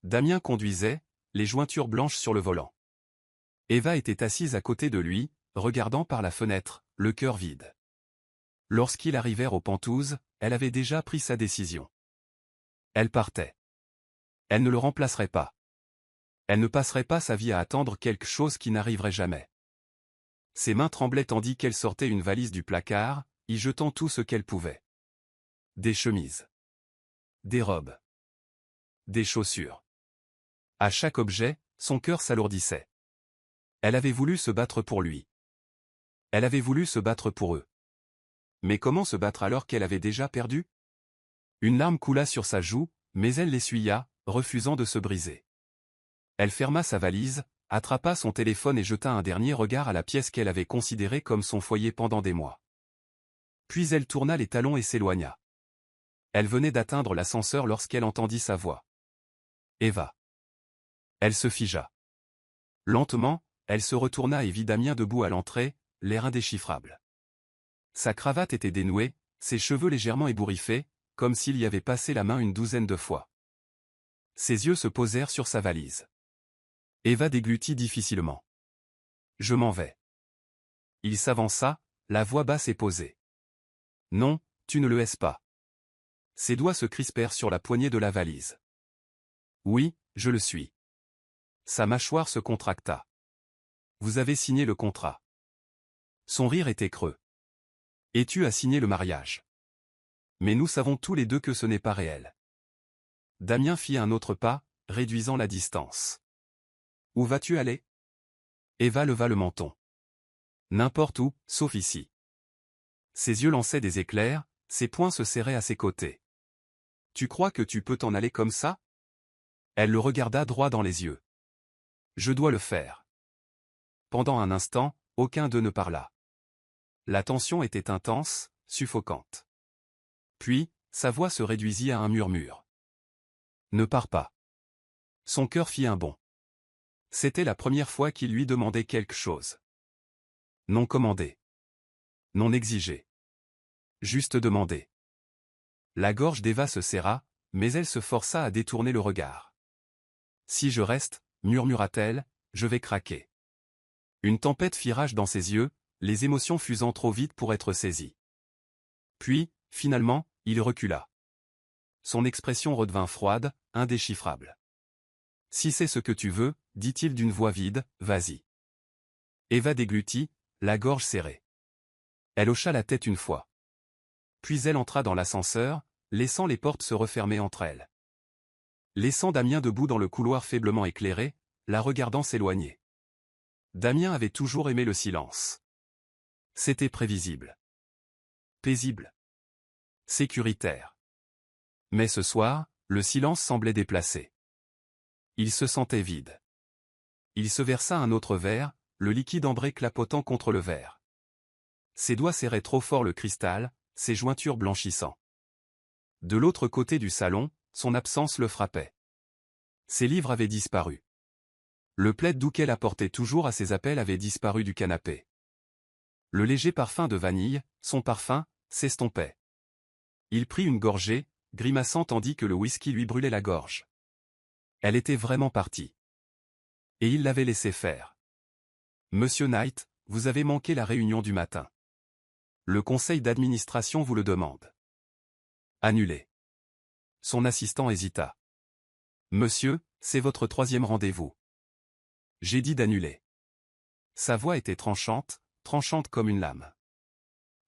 Damien conduisait, les jointures blanches sur le volant. Eva était assise à côté de lui, regardant par la fenêtre, le cœur vide. Lorsqu'ils arrivèrent aux Pentouzes, elle avait déjà pris sa décision. Elle partait. Elle ne le remplacerait pas. Elle ne passerait pas sa vie à attendre quelque chose qui n'arriverait jamais. Ses mains tremblaient tandis qu'elle sortait une valise du placard, y jetant tout ce qu'elle pouvait. Des chemises. Des robes. Des chaussures. À chaque objet, son cœur s'alourdissait. Elle avait voulu se battre pour lui. Elle avait voulu se battre pour eux. Mais comment se battre alors qu'elle avait déjà perdu? Une larme coula sur sa joue, mais elle l'essuya, refusant de se briser. Elle ferma sa valise, attrapa son téléphone et jeta un dernier regard à la pièce qu'elle avait considérée comme son foyer pendant des mois. Puis elle tourna les talons et s'éloigna. Elle venait d'atteindre l'ascenseur lorsqu'elle entendit sa voix. Eva. Elle se figea. Lentement, elle se retourna et vit Damien debout à l'entrée, l'air indéchiffrable. Sa cravate était dénouée, ses cheveux légèrement ébouriffés, comme s'il y avait passé la main une douzaine de fois. Ses yeux se posèrent sur sa valise. Eva déglutit difficilement. Je m'en vais. Il s'avança, la voix basse et posée. Non, tu ne le hais pas. Ses doigts se crispèrent sur la poignée de la valise. Oui, je le suis. Sa mâchoire se contracta. Vous avez signé le contrat. Son rire était creux. Et tu as signé le mariage. Mais nous savons tous les deux que ce n'est pas réel. Damien fit un autre pas, réduisant la distance. Où vas-tu aller? Eva leva le menton. N'importe où, sauf ici. Ses yeux lançaient des éclairs, ses poings se serraient à ses côtés. Tu crois que tu peux t'en aller comme ça? Elle le regarda droit dans les yeux. Je dois le faire. Pendant un instant, aucun d'eux ne parla. La tension était intense, suffocante. Puis, sa voix se réduisit à un murmure. Ne pars pas. Son cœur fit un bond. C'était la première fois qu'il lui demandait quelque chose. Non commandé. Non exigé. Juste demandé. La gorge d'Eva se serra, mais elle se força à détourner le regard. Si je reste, murmura-t-elle, je vais craquer. Une tempête fit rage dans ses yeux, les émotions fusant trop vite pour être saisies. Puis, finalement, il recula. Son expression redevint froide, indéchiffrable. Si c'est ce que tu veux, dit-il d'une voix vide, vas-y. Eva déglutit, la gorge serrée. Elle hocha la tête une fois. Puis elle entra dans l'ascenseur, laissant les portes se refermer entre elles. Laissant Damien debout dans le couloir faiblement éclairé, la regardant s'éloigner. Damien avait toujours aimé le silence. C'était prévisible. Paisible. Sécuritaire. Mais ce soir, le silence semblait déplacé. Il se sentait vide. Il se versa un autre verre, le liquide ambré clapotant contre le verre. Ses doigts serraient trop fort le cristal, ses jointures blanchissant. De l'autre côté du salon, son absence le frappait. Ses livres avaient disparu. Le plaid doux qu'elle apportait toujours à ses appels avait disparu du canapé. Le léger parfum de vanille, son parfum, s'estompait. Il prit une gorgée, grimaçant tandis que le whisky lui brûlait la gorge. Elle était vraiment partie. Et il l'avait laissé faire. Monsieur Knight, vous avez manqué la réunion du matin. Le conseil d'administration vous le demande. Annulé. Son assistant hésita. Monsieur, c'est votre 3e rendez-vous. J'ai dit d'annuler. Sa voix était tranchante, tranchante comme une lame.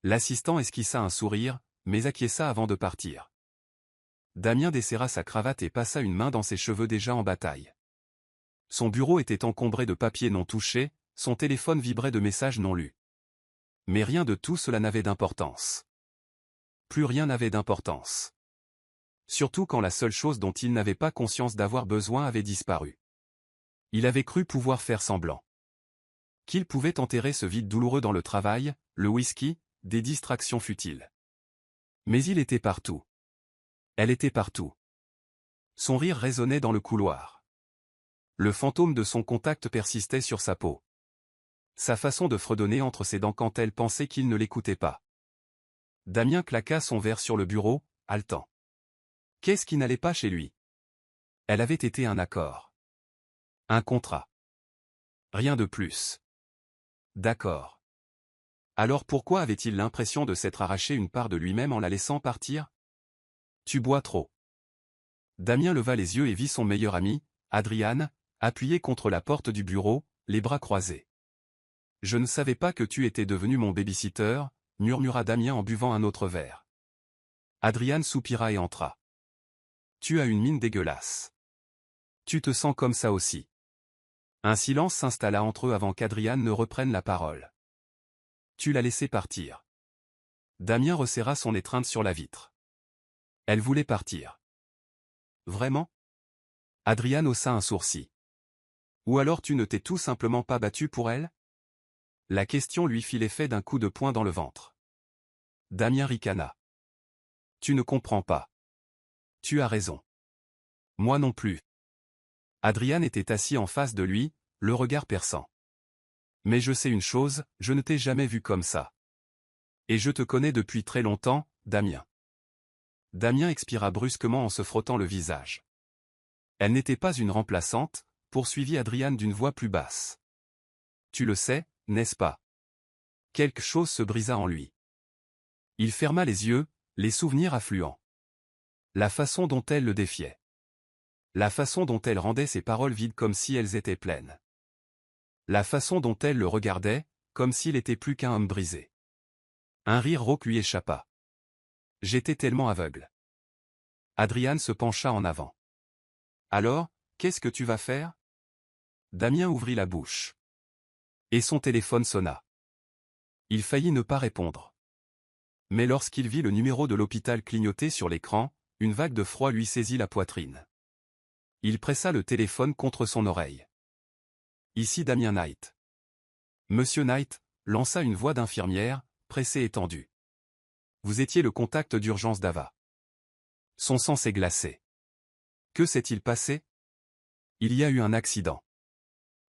L'assistant esquissa un sourire, mais acquiesça avant de partir. Damien desserra sa cravate et passa une main dans ses cheveux déjà en bataille. Son bureau était encombré de papiers non touchés, son téléphone vibrait de messages non lus. Mais rien de tout cela n'avait d'importance. Plus rien n'avait d'importance. Surtout quand la seule chose dont il n'avait pas conscience d'avoir besoin avait disparu. Il avait cru pouvoir faire semblant. Qu'il pouvait enterrer ce vide douloureux dans le travail, le whisky, des distractions futiles. Mais il était partout. Elle était partout. Son rire résonnait dans le couloir. Le fantôme de son contact persistait sur sa peau. Sa façon de fredonner entre ses dents quand elle pensait qu'il ne l'écoutait pas. Damien claqua son verre sur le bureau, haletant. Qu'est-ce qui n'allait pas chez lui? Elle avait été un accord. Un contrat. Rien de plus. D'accord. Alors pourquoi avait-il l'impression de s'être arraché une part de lui-même en la laissant partir? Tu bois trop. Damien leva les yeux et vit son meilleur ami, Adrian, appuyé contre la porte du bureau, les bras croisés. Je ne savais pas que tu étais devenu mon baby-sitter, murmura Damien en buvant un autre verre. Adrian soupira et entra. Tu as une mine dégueulasse. Tu te sens comme ça aussi. Un silence s'installa entre eux avant qu'Adrian ne reprenne la parole. Tu l'as laissé partir. Damien resserra son étreinte sur la vitre. Elle voulait partir. Vraiment? Adrian haussa un sourcil. Ou alors tu ne t'es tout simplement pas battu pour elle? La question lui fit l'effet d'un coup de poing dans le ventre. Damien ricana. Tu ne comprends pas. Tu as raison. Moi non plus. Adrian était assis en face de lui, le regard perçant. Mais je sais une chose, je ne t'ai jamais vu comme ça. Et je te connais depuis très longtemps, Damien. Damien expira brusquement en se frottant le visage. Elle n'était pas une remplaçante, poursuivit Adrian d'une voix plus basse. Tu le sais, n'est-ce pas? Quelque chose se brisa en lui. Il ferma les yeux, les souvenirs affluant. La façon dont elle le défiait. La façon dont elle rendait ses paroles vides comme si elles étaient pleines. La façon dont elle le regardait, comme s'il était plus qu'un homme brisé. Un rire rauque lui échappa. J'étais tellement aveugle. Adrian se pencha en avant. Alors, qu'est-ce que tu vas faire? Damien ouvrit la bouche. Et son téléphone sonna. Il faillit ne pas répondre. Mais lorsqu'il vit le numéro de l'hôpital clignoter sur l'écran, une vague de froid lui saisit la poitrine. Il pressa le téléphone contre son oreille. Ici Damien Knight. Monsieur Knight, lança une voix d'infirmière, pressée et tendue. Vous étiez le contact d'urgence d'Ava. Son sang s'est glacé. Que s'est-il passé? Il y a eu un accident.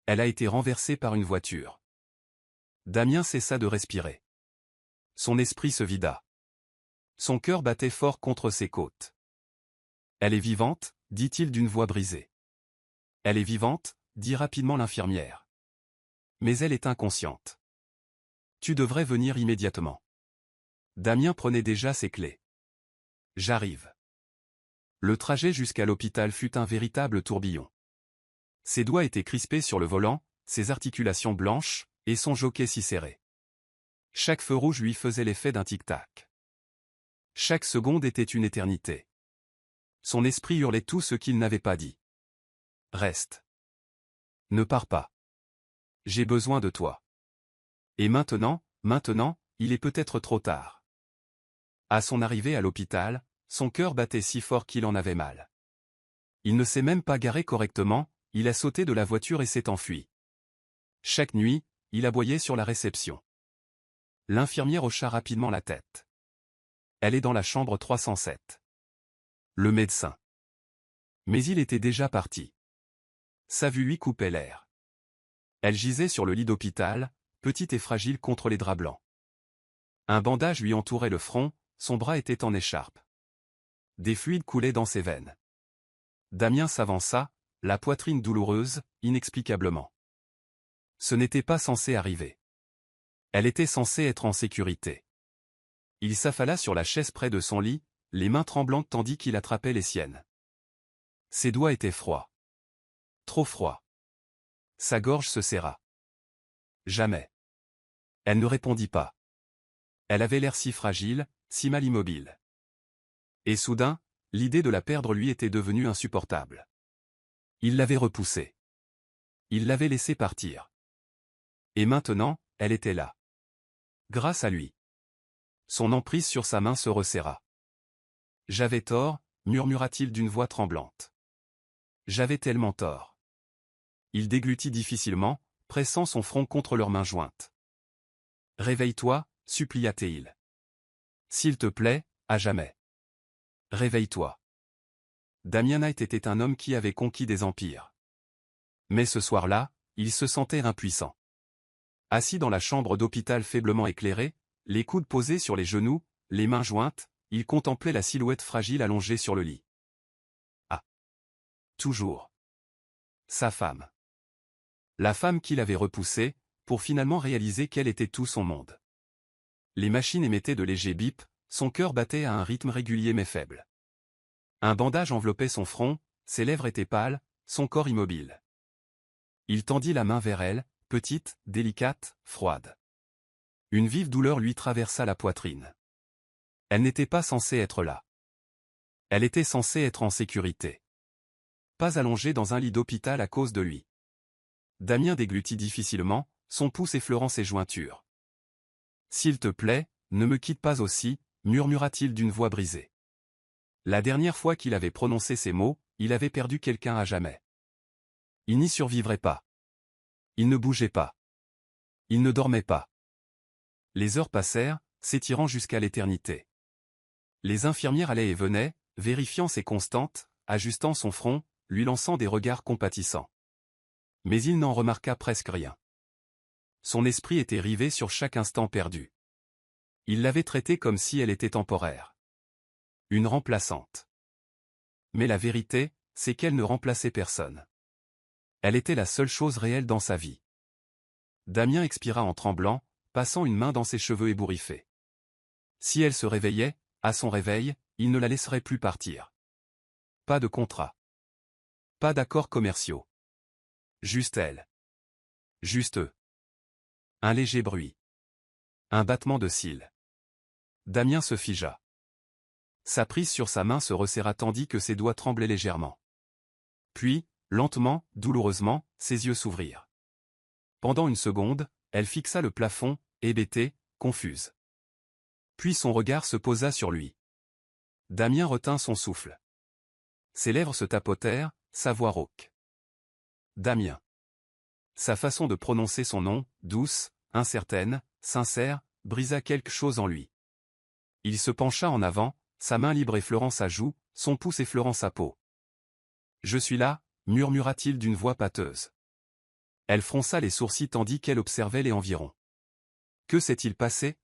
Elle a été renversée par une voiture. Damien cessa de respirer. Son esprit se vida. Son cœur battait fort contre ses côtes. Elle est vivante, dit-il d'une voix brisée. Elle est vivante, dit rapidement l'infirmière. Mais elle est inconsciente. Tu devrais venir immédiatement. Damien prenait déjà ses clés. J'arrive. Le trajet jusqu'à l'hôpital fut un véritable tourbillon. Ses doigts étaient crispés sur le volant, ses articulations blanches, et son jockey si serré. Chaque feu rouge lui faisait l'effet d'un tic-tac. Chaque seconde était une éternité. Son esprit hurlait tout ce qu'il n'avait pas dit. Reste. Ne pars pas. J'ai besoin de toi. Et maintenant, il est peut-être trop tard. À son arrivée à l'hôpital, son cœur battait si fort qu'il en avait mal. Il ne s'est même pas garé correctement, il a sauté de la voiture et s'est enfui. Chaque nuit, il aboyait sur la réception. L'infirmière hocha rapidement la tête. Elle est dans la chambre 307. Le médecin. Mais il était déjà parti. Sa vue lui coupait l'air. Elle gisait sur le lit d'hôpital, petite et fragile contre les draps blancs. Un bandage lui entourait le front, son bras était en écharpe. Des fluides coulaient dans ses veines. Damien s'avança, la poitrine douloureuse, inexplicablement. Ce n'était pas censé arriver. Elle était censée être en sécurité. Il s'affala sur la chaise près de son lit, les mains tremblantes tandis qu'il attrapait les siennes. Ses doigts étaient froids. Trop froids. Sa gorge se serra. Jamais. Elle ne répondit pas. Elle avait l'air si fragile, si mal immobile. Et soudain, l'idée de la perdre lui était devenue insupportable. Il l'avait repoussée. Il l'avait laissée partir. Et maintenant, elle était là. Grâce à lui. Son emprise sur sa main se resserra. « J'avais tort », murmura-t-il d'une voix tremblante. « J'avais tellement tort. » Il déglutit difficilement, pressant son front contre leurs mains jointes. « Réveille-toi » supplia-t-il. « S'il te plaît, à jamais. Réveille-toi. » Damien Knight était un homme qui avait conquis des empires. Mais ce soir-là, il se sentait impuissant. Assis dans la chambre d'hôpital faiblement éclairée, les coudes posés sur les genoux, les mains jointes, il contemplait la silhouette fragile allongée sur le lit. Ah! Toujours. Sa femme. La femme qu'il avait repoussée, pour finalement réaliser qu'elle était tout son monde. Les machines émettaient de légers bips, son cœur battait à un rythme régulier mais faible. Un bandage enveloppait son front, ses lèvres étaient pâles, son corps immobile. Il tendit la main vers elle, petite, délicate, froide. Une vive douleur lui traversa la poitrine. Elle n'était pas censée être là. Elle était censée être en sécurité. Pas allongée dans un lit d'hôpital à cause de lui. Damien déglutit difficilement, son pouce effleurant ses jointures. « S'il te plaît, ne me quitte pas aussi » murmura-t-il d'une voix brisée. La dernière fois qu'il avait prononcé ces mots, il avait perdu quelqu'un à jamais. Il n'y survivrait pas. Il ne bougeait pas. Il ne dormait pas. Les heures passèrent, s'étirant jusqu'à l'éternité. Les infirmières allaient et venaient, vérifiant ses constantes, ajustant son front, lui lançant des regards compatissants. Mais il n'en remarqua presque rien. Son esprit était rivé sur chaque instant perdu. Il l'avait traitée comme si elle était temporaire. Une remplaçante. Mais la vérité, c'est qu'elle ne remplaçait personne. Elle était la seule chose réelle dans sa vie. Damien expira en tremblant, passant une main dans ses cheveux ébouriffés. Si elle se réveillait, à son réveil, il ne la laisserait plus partir. Pas de contrat. Pas d'accords commerciaux. Juste elle. Juste eux. Un léger bruit. Un battement de cils. Damien se figea. Sa prise sur sa main se resserra tandis que ses doigts tremblaient légèrement. Puis, lentement, douloureusement, ses yeux s'ouvrirent. Pendant une seconde, elle fixa le plafond, hébétée, confuse. Puis son regard se posa sur lui. Damien retint son souffle. Ses lèvres se tapotèrent, sa voix rauque. Damien. Sa façon de prononcer son nom, douce, incertaine, sincère, brisa quelque chose en lui. Il se pencha en avant, sa main libre effleurant sa joue, son pouce effleurant sa peau. « Je suis là » murmura-t-il d'une voix pâteuse. Elle fronça les sourcils tandis qu'elle observait les environs. « Que s'est-il passé ? »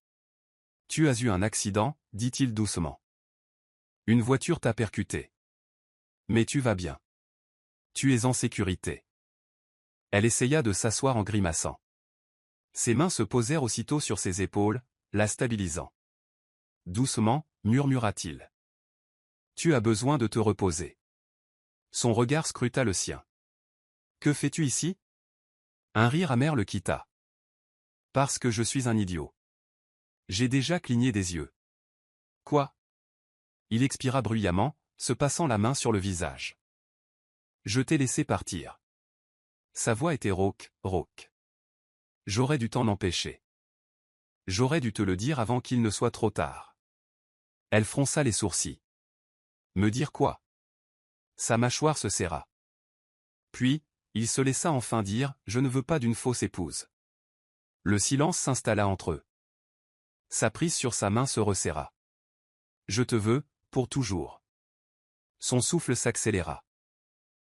« Tu as eu un accident » dit-il doucement. « Une voiture t'a percuté. Mais tu vas bien. Tu es en sécurité. » Elle essaya de s'asseoir en grimaçant. Ses mains se posèrent aussitôt sur ses épaules, la stabilisant. « Doucement » murmura-t-il. « Tu as besoin de te reposer. » Son regard scruta le sien. « Que fais-tu ici ?» Un rire amer le quitta. « Parce que je suis un idiot. J'ai déjà cligné des yeux. »« Quoi ?» Il expira bruyamment, se passant la main sur le visage. « Je t'ai laissé partir. » Sa voix était rauque, rauque. « J'aurais dû t'en empêcher. J'aurais dû te le dire avant qu'il ne soit trop tard. » Elle fronça les sourcils. « Me dire quoi ?» Sa mâchoire se serra. Puis, il se laissa enfin dire « Je ne veux pas d'une fausse épouse. » Le silence s'installa entre eux. Sa prise sur sa main se resserra. « Je te veux, pour toujours. » Son souffle s'accéléra.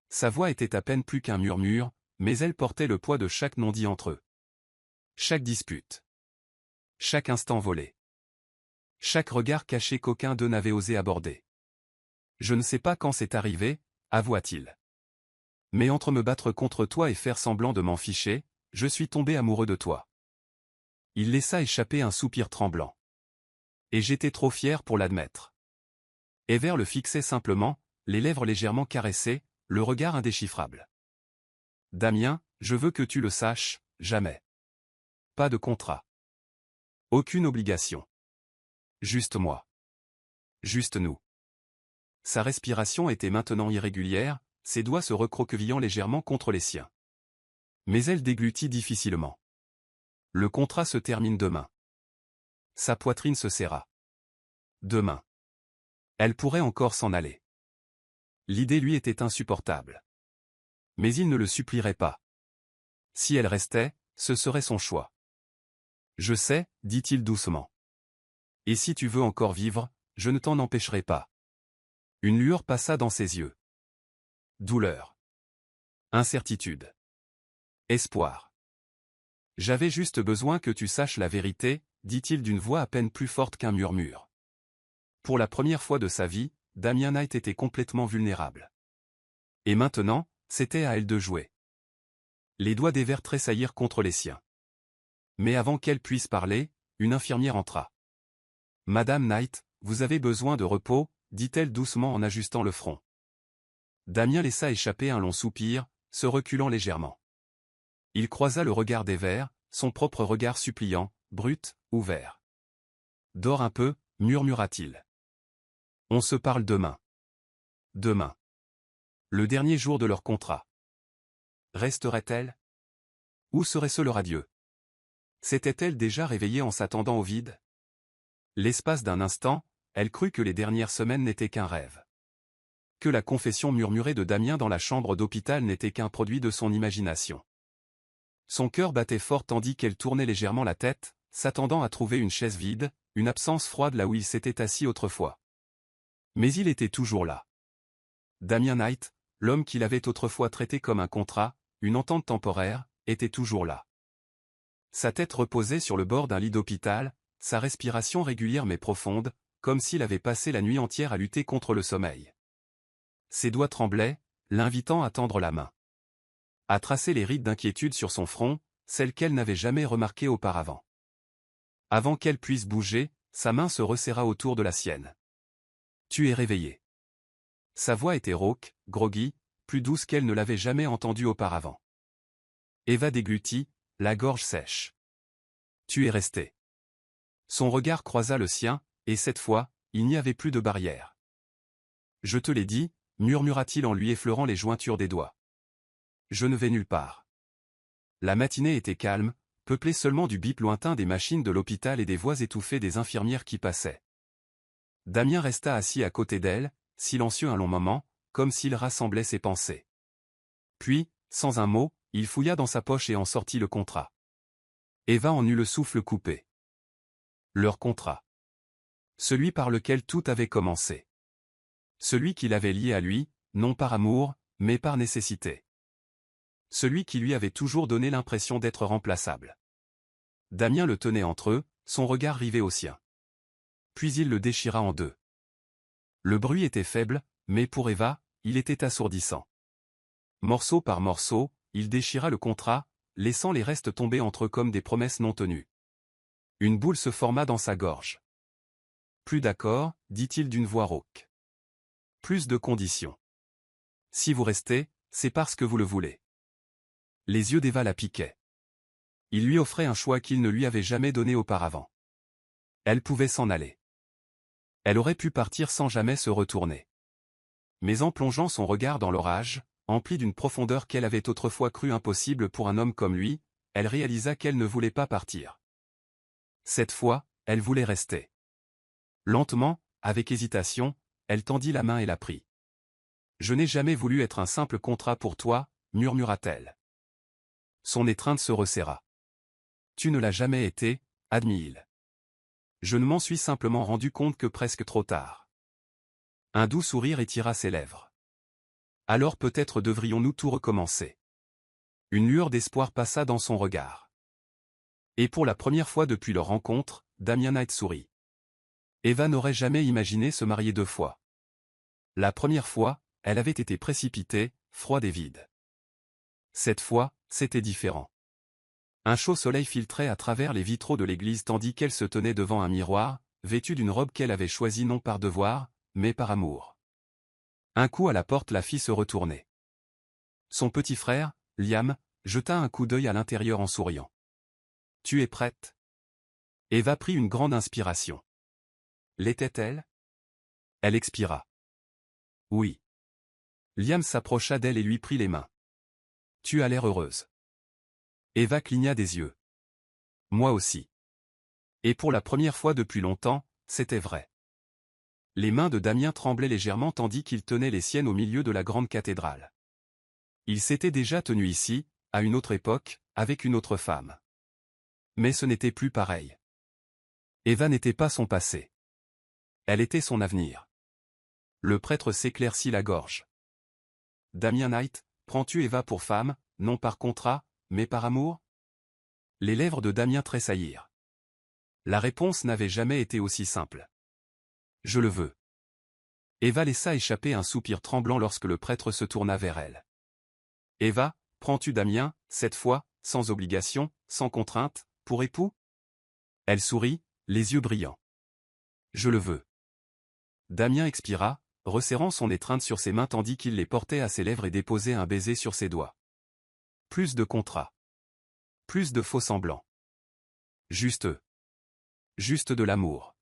Sa voix était à peine plus qu'un murmure, mais elle portait le poids de chaque non-dit entre eux. Chaque dispute. Chaque instant volé. Chaque regard caché qu'aucun d'eux n'avait osé aborder. Je ne sais pas quand c'est arrivé, avoua-t-il. Mais entre me battre contre toi et faire semblant de m'en ficher, je suis tombé amoureux de toi. Il laissa échapper un soupir tremblant. Et j'étais trop fier pour l'admettre. Ever le fixait simplement, les lèvres légèrement caressées, le regard indéchiffrable. Damien, je veux que tu le saches, jamais. Pas de contrat. Aucune obligation. Juste moi. Juste nous. Sa respiration était maintenant irrégulière, ses doigts se recroquevillant légèrement contre les siens. Mais elle déglutit difficilement. Le contrat se termine demain. Sa poitrine se serra. Demain. Elle pourrait encore s'en aller. L'idée lui était insupportable. Mais il ne le supplierait pas. Si elle restait, ce serait son choix. Je sais, dit-il doucement. Et si tu veux encore vivre, je ne t'en empêcherai pas. Une lueur passa dans ses yeux. Douleur. Incertitude. Espoir. J'avais juste besoin que tu saches la vérité, dit-il d'une voix à peine plus forte qu'un murmure. Pour la première fois de sa vie, Damien Knight était complètement vulnérable. Et maintenant, c'était à elle de jouer. Les doigts d'Ever tressaillirent contre les siens. Mais avant qu'elle puisse parler, une infirmière entra. « Madame Knight, vous avez besoin de repos », dit-elle doucement en ajustant le front. Damien laissa échapper un long soupir, se reculant légèrement. Il croisa le regard d'Ever, son propre regard suppliant, brut, ouvert. « Dors un peu », murmura-t-il. « On se parle demain. » Demain. Le dernier jour de leur contrat. Resterait-elle? Où serait-ce leur adieu? S'était-elle déjà réveillée en s'attendant au vide? L'espace d'un instant, elle crut que les dernières semaines n'étaient qu'un rêve. Que la confession murmurée de Damien dans la chambre d'hôpital n'était qu'un produit de son imagination. Son cœur battait fort tandis qu'elle tournait légèrement la tête, s'attendant à trouver une chaise vide, une absence froide là où il s'était assis autrefois. Mais il était toujours là. Damien Knight, l'homme qu'il avait autrefois traité comme un contrat, une entente temporaire, était toujours là. Sa tête reposait sur le bord d'un lit d'hôpital, sa respiration régulière mais profonde, comme s'il avait passé la nuit entière à lutter contre le sommeil. Ses doigts tremblaient, l'invitant à tendre la main. À tracer les rides d'inquiétude sur son front, celles qu'elle n'avait jamais remarquées auparavant. Avant qu'elle puisse bouger, sa main se resserra autour de la sienne. « Tu es réveillé. » Sa voix était rauque, groggy, plus douce qu'elle ne l'avait jamais entendue auparavant. Eva déglutit, la gorge sèche. « Tu es resté. » Son regard croisa le sien, et cette fois, il n'y avait plus de barrière. « Je te l'ai dit », murmura-t-il en lui effleurant les jointures des doigts. « Je ne vais nulle part. » La matinée était calme, peuplée seulement du bip lointain des machines de l'hôpital et des voix étouffées des infirmières qui passaient. Damien resta assis à côté d'elle, silencieux un long moment, comme s'il rassemblait ses pensées. Puis, sans un mot, il fouilla dans sa poche et en sortit le contrat. Eva en eut le souffle coupé. Leur contrat. Celui par lequel tout avait commencé. Celui qui l'avait lié à lui, non par amour, mais par nécessité. Celui qui lui avait toujours donné l'impression d'être remplaçable. Damien le tenait entre eux, son regard rivé au sien. Puis il le déchira en deux. Le bruit était faible, mais pour Eva, il était assourdissant. Morceau par morceau, il déchira le contrat, laissant les restes tomber entre eux comme des promesses non tenues. Une boule se forma dans sa gorge. Plus d'accord, dit-il d'une voix rauque. Plus de conditions. Si vous restez, c'est parce que vous le voulez. Les yeux d'Eva la piquaient. Il lui offrait un choix qu'il ne lui avait jamais donné auparavant. Elle pouvait s'en aller. Elle aurait pu partir sans jamais se retourner. Mais en plongeant son regard dans l'orage, empli d'une profondeur qu'elle avait autrefois cru impossible pour un homme comme lui, elle réalisa qu'elle ne voulait pas partir. Cette fois, elle voulait rester. Lentement, avec hésitation, elle tendit la main et la prit. « Je n'ai jamais voulu être un simple contrat pour toi », murmura-t-elle. Son étreinte se resserra. « Tu ne l'as jamais été », admit-il. « Je ne m'en suis simplement rendu compte que presque trop tard. » Un doux sourire étira ses lèvres. Alors peut-être devrions-nous tout recommencer. Une lueur d'espoir passa dans son regard. Et pour la première fois depuis leur rencontre, Damien Knight sourit. Eva n'aurait jamais imaginé se marier 2 fois. La première fois, elle avait été précipitée, froide et vide. Cette fois, c'était différent. Un chaud soleil filtrait à travers les vitraux de l'église tandis qu'elle se tenait devant un miroir, vêtue d'une robe qu'elle avait choisie non par devoir, mais par amour. Un coup à la porte la fit se retourner. Son petit frère, Liam, jeta un coup d'œil à l'intérieur en souriant. « Tu es prête ?» Eva prit une grande inspiration. L'était-elle? Elle expira. Oui. Liam s'approcha d'elle et lui prit les mains. « Tu as l'air heureuse. » Eva cligna des yeux. Moi aussi. Et pour la première fois depuis longtemps, c'était vrai. Les mains de Damien tremblaient légèrement tandis qu'il tenait les siennes au milieu de la grande cathédrale. Il s'était déjà tenu ici, à une autre époque, avec une autre femme. Mais ce n'était plus pareil. Eva n'était pas son passé. Elle était son avenir. Le prêtre s'éclaircit la gorge. Damien Knight, prends-tu Eva pour femme, non par contrat, mais par amour? Les lèvres de Damien tressaillirent. La réponse n'avait jamais été aussi simple. Je le veux. Eva laissa échapper un soupir tremblant lorsque le prêtre se tourna vers elle. Eva, prends-tu Damien, cette fois, sans obligation, sans contrainte, pour époux? Elle sourit, les yeux brillants. Je le veux. Damien expira, resserrant son étreinte sur ses mains tandis qu'il les portait à ses lèvres et déposait un baiser sur ses doigts. Plus de contrat. Plus de faux semblants. Juste eux. Juste de l'amour.